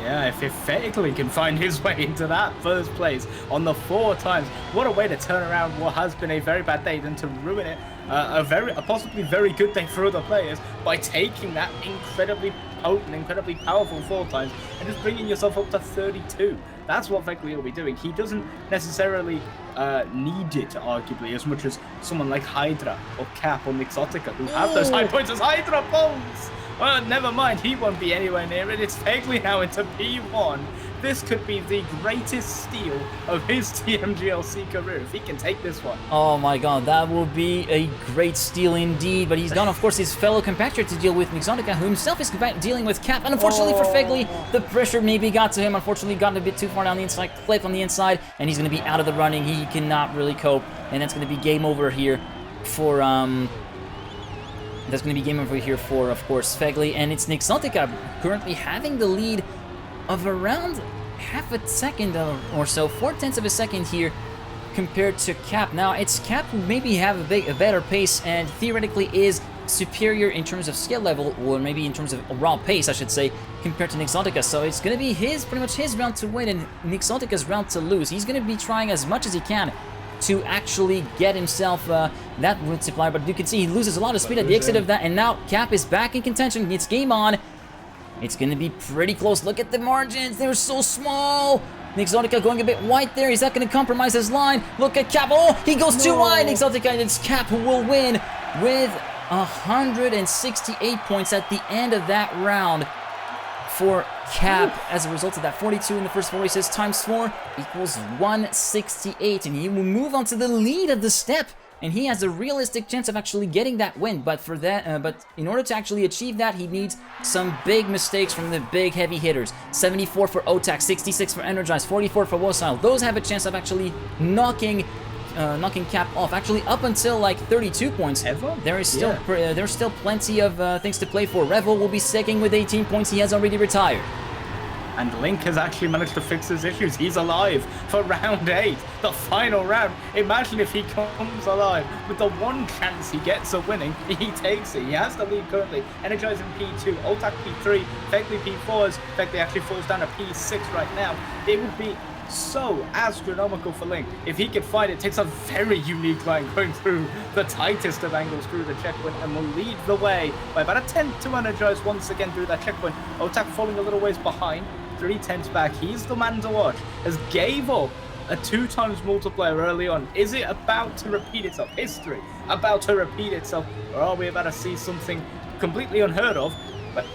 Yeah, if Fegley can find his way into that first place on the 4 times, what a way to turn around what has been a very bad day, than to ruin it a possibly very good day for other players by taking that incredibly potent, incredibly powerful 4 times and just bringing yourself up to 32. That's what Fegley will be doing. He doesn't necessarily need it, arguably, as much as someone like Hydra or Cap or Nixotica, who have those high points as Hydra bombs. Well, never mind, he won't be anywhere near it. It's Fegley now into P1. This could be the greatest steal of his TMGLC career if he can take this one. Oh my god, that will be a great steal indeed. But he's got, of course, his fellow compatriot to deal with, Nixotica, who himself is dealing with Cap. And unfortunately for Fegley, the pressure maybe got to him. Unfortunately, got a bit too far down the inside, clip on the inside, and he's going to be out of the running. He cannot really cope, and that's going to be game over here for That's going to be game over here for, of course, Fegley, and it's Nixotica currently having the lead of around half a second or so, 4/10 of a second here compared to Cap. Now, it's Cap who maybe have a better pace and theoretically is superior in terms of skill level, or maybe in terms of raw pace, I should say, compared to Nixotica. So it's going to be pretty much his round to win and Nixotica's round to lose. He's going to be trying as much as he can to actually get himself that multiplier, but you can see he loses a lot of speed at the exit of that, and now Cap is back in contention. It's game on. It's going to be pretty close. Look at the margins. They're so small. Nixotica going a bit wide there. He's not going to compromise his line. Look at Cap. Oh, he goes too wide. Nixotica, and it's Cap who will win with 168 points at the end of that round for Cap. As a result of that, 42 in the first 4 races times 4 equals 168, and he will move on to the lead of the step, and he has a realistic chance of actually getting that win. But for that, but in order to actually achieve that, he needs some big mistakes from the big heavy hitters. 74 for Otak, 66 for Energize, 44 for Wosile. Those have a chance of actually knocking Cap off. Actually, up until like 32 points, there is still there's still plenty of things to play for. Revel will be sticking with 18 points. He has already retired. And Link has actually managed to fix his issues. He's alive for round 8, the final round. Imagine if he comes alive with the one chance he gets of winning, he takes it. He has the lead currently. Energizing P2, Otak P3, Fegley P4, as Fegley actually falls down to P6 right now. It would be so astronomical for Link if he could find it. Takes a very unique line going through the tightest of angles through the checkpoint and will lead the way by about a tenth to Energize once again through that checkpoint. Otak falling a little ways behind, 3/10 back. He's the man to watch as gave up a 2 times multiplier early on. Is it about to repeat itself? History about to repeat itself, or are we about to see something completely unheard of?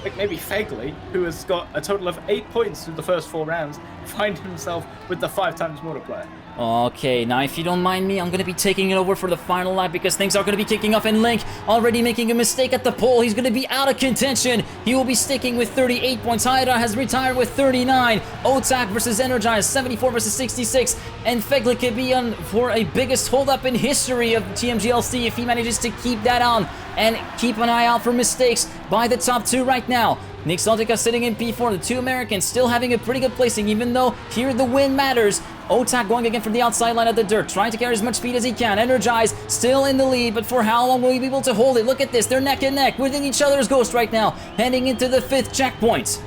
Like maybe Fegley, who has got a total of 8 points through the first 4 rounds, find himself with the 5 times multiplier. Okay, now if you don't mind me, I'm going to be taking it over for the final lap because things are going to be kicking off, and Link already making a mistake at the pole. He's going to be out of contention. He will be sticking with 38 points. Hydra has retired with 39. Otak versus Energize, 74 versus 66. And Fegley could be on for a biggest hold-up in history of TMGLC if he manages to keep that on. And keep an eye out for mistakes by the top 2 right now. Nixotica sitting in P4, the 2 Americans still having a pretty good placing, even though here the win matters. Otak going again from the outside line of the dirt, trying to carry as much speed as he can. Energize still in the lead, but for how long will he be able to hold it? Look at this, they're neck and neck within each other's ghost right now, heading into the 5th checkpoint.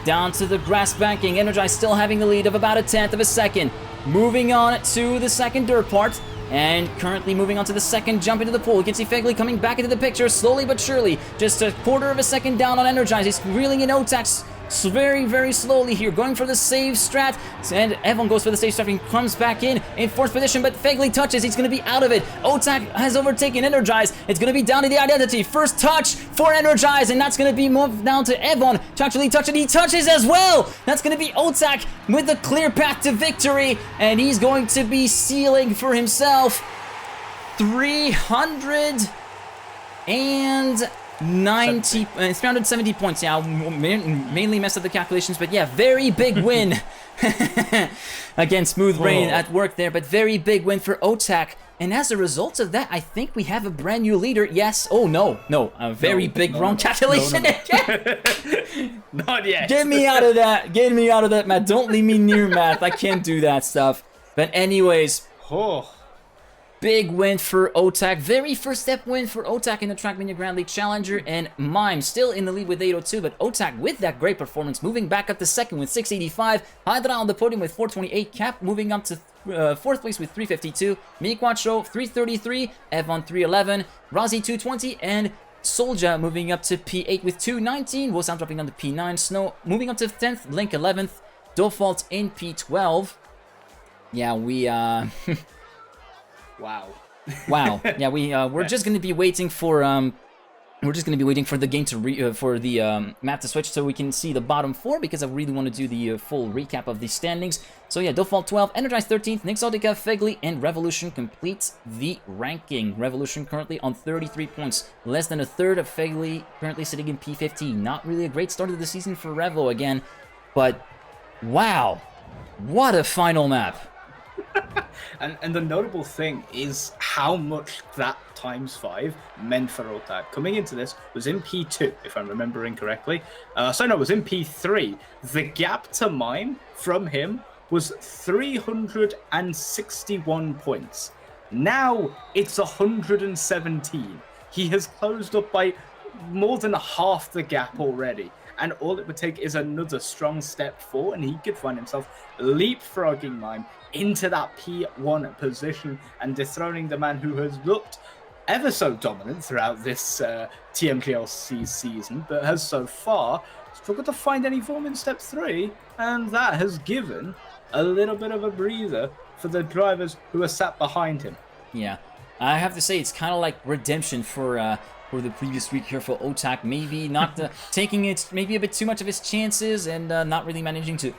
Down to the grass banking, Energize still having the lead of about 1/10 of a second. Moving on to the second dirt part, and currently moving on to the second jump into the pool. You can see Fegley coming back into the picture slowly but surely. Just a quarter of a second down on Energize. He's reeling in Otak very, very slowly here, going for the save strat, and everyone goes for the save strat and comes back in 4th position, but Fegley touches, he's going to be out of it. Otak has overtaken Energize. It's going to be down to the identity. First touch for Energize, and that's going to be moved down to Evon to actually touch it. He touches as well. That's going to be Otak with the clear path to victory, and he's going to be sealing for himself 370 points. Yeah, mainly messed up the calculations, but yeah, very big win against Smooth Rain at work there, but very big win for Otak. And as a result of that, I think we have a brand new leader. Yes. Oh, no. A very big wrong calculation again. Not yet. Get me out of that. Get me out of that, Matt. Don't leave me near math. I can't do that stuff. But anyways. Big win for Otak. Very first step win for Otak in the Trackmania Grand League Challenger, and Mime still in the lead with 802, but Otak with that great performance moving back up to second with 685. Hydra on the podium with 428. Cap moving up to 4th place with 352. Miquacho 333. Evon 311. Razi 220, and Solja moving up to P8 with 219. Wosam dropping down to P9. Snow moving up to 10th. Link 11th. Default in P12. Yeah, we Wow. Yeah, we're just gonna be waiting for the game to for the map to switch so we can see the bottom 4, because I really want to do the full recap of the standings. So yeah, Default 12, Energize 13th, Nixotica, Fegley, and Revolution completes the ranking. Revolution currently on 33 points, less than a third of Fegley, currently sitting in P15. Not really a great start of the season for Revo again, but wow, what a final map. And the notable thing is how much that ×5 meant for Otak. Coming into this was in P2, if I'm remembering correctly. So no, it was in P3. The gap to Mime from him was 361 points. Now it's 117. He has closed up by more than half the gap already. And all it would take is another strong step forward, and he could find himself leapfrogging Mime into that P1 position and dethroning the man who has looked ever so dominant throughout this Tmgl season, but has so far struggled to find any form in Step 3, and that has given a little bit of a breather for the drivers who are sat behind him. Yeah, I have to say it's kind of like redemption for the previous week here for Otak. Maybe not taking it, maybe a bit too much of his chances, and not really managing to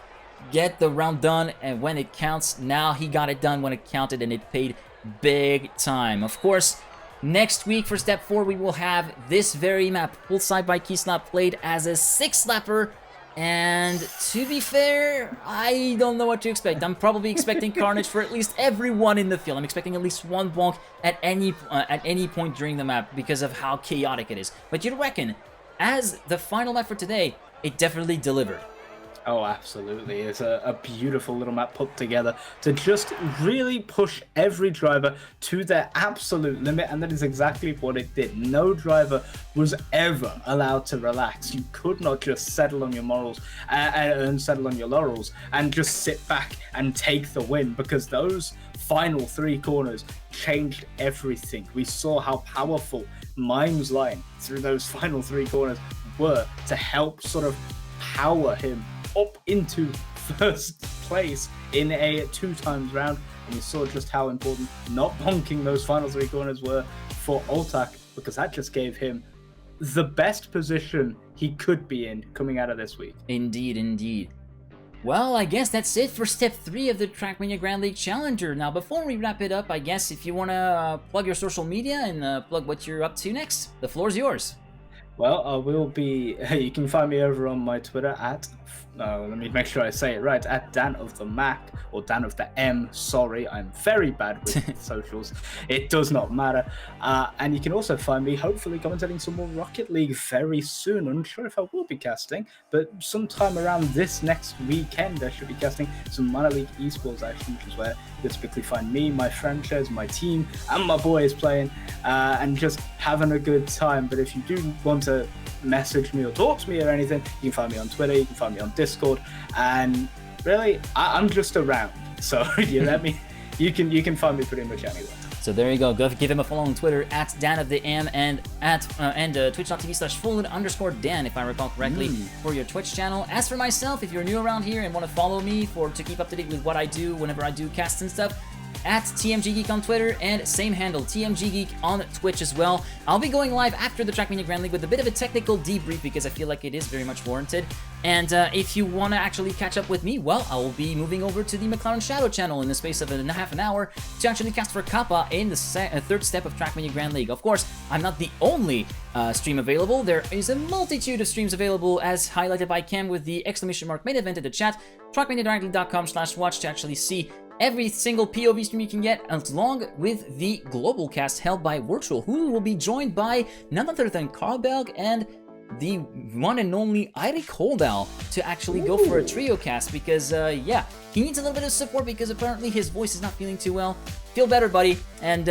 get the round done, and when it counts, now he got it done when it counted, and it paid big time. Of course, next week for Step 4, we will have this very map, poolside by Keyslap, played as a 6-slapper, and to be fair, I don't know what to expect. I'm probably expecting carnage for at least everyone in the field. I'm expecting at least one bonk at any point during the map because of how chaotic it is. But you'd reckon, as the final map for today, it definitely delivered. Oh, absolutely. It's a beautiful little map put together to just really push every driver to their absolute limit, and that is exactly what it did. No driver was ever allowed to relax. You could not just settle on your morals and settle on your laurels and just sit back and take the win, because those final 3 corners changed everything. We saw how powerful Mime's line through those final 3 corners were to help sort of power him up into first place in a 2x round, and we saw just how important not bonking those final 3 corners were for Otak, because that just gave him the best position he could be in coming out of this week. Indeed, indeed. Well, I guess that's it for Step 3 of the Trackmania Grand League Challenger. Now, before we wrap it up, I guess if you want to plug your social media and plug what you're up to next, the floor's yours. Well, I will be. You can find me over on my Twitter at. Let me make sure I say it right. At Dan of the Mac or Dan of the M. Sorry, I'm very bad with socials. It does not matter. And you can also find me, hopefully, commentating some more Rocket League very soon. I'm not sure if I will be casting, but sometime around this next weekend, I should be casting some minor league esports action, which is where you typically find me, my franchise, my team, and my boys playing, and just having a good time. But if you do want to message me or talk to me or anything, you can find me on Twitter, you can find me on Discord, and really, I'm just around. So you can find me pretty much anywhere. So there you go. Go give him a follow on Twitter at Dan of the M and at twitch.tv/Fullen_Dan, if I recall correctly, for your Twitch channel. As for myself, if you're new around here and want to follow me to keep up to date with what I do whenever I do casts and stuff, at TMGeek on Twitter, and same handle, TMGeek on Twitch as well. I'll be going live after the Trackmania Grand League with a bit of a technical debrief because I feel like it is very much warranted. And if you want to actually catch up with me, well, I will be moving over to the McLaren Shadow channel in the space of half an hour to actually cast for Kappa in the third step of Trackmania Grand League. Of course, I'm not the only stream available. There is a multitude of streams available, as highlighted by Cam with the ! main event in the chat, trackmaniadirectly.com/watch to actually see every single POV stream you can get, along with the global cast held by Virtual, who will be joined by none other than Carl Belg and the one and only Eirik Holdal to actually go for a trio cast, because yeah, he needs a little bit of support because apparently his voice is not feeling too well. Feel better, buddy. And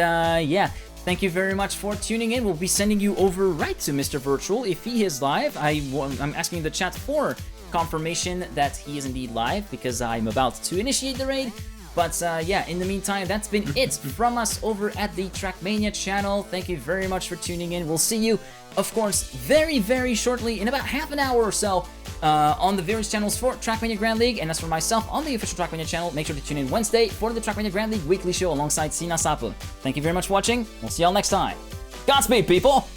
yeah, thank you very much for tuning in. We'll be sending you over right to Mr. Virtual if he is live. I'm asking the chat for confirmation that he is indeed live, because I'm about to initiate the raid. But yeah, in the meantime, that's been it from us over at the Trackmania channel. Thank you very much for tuning in. We'll see you, of course, very, very shortly, in about half an hour or so, on the various channels for Trackmania Grand League. And as for myself, on the official Trackmania channel, make sure to tune in Wednesday for the Trackmania Grand League weekly show alongside Sina Sapu. Thank you very much for watching. We'll see y'all next time. Godspeed, people!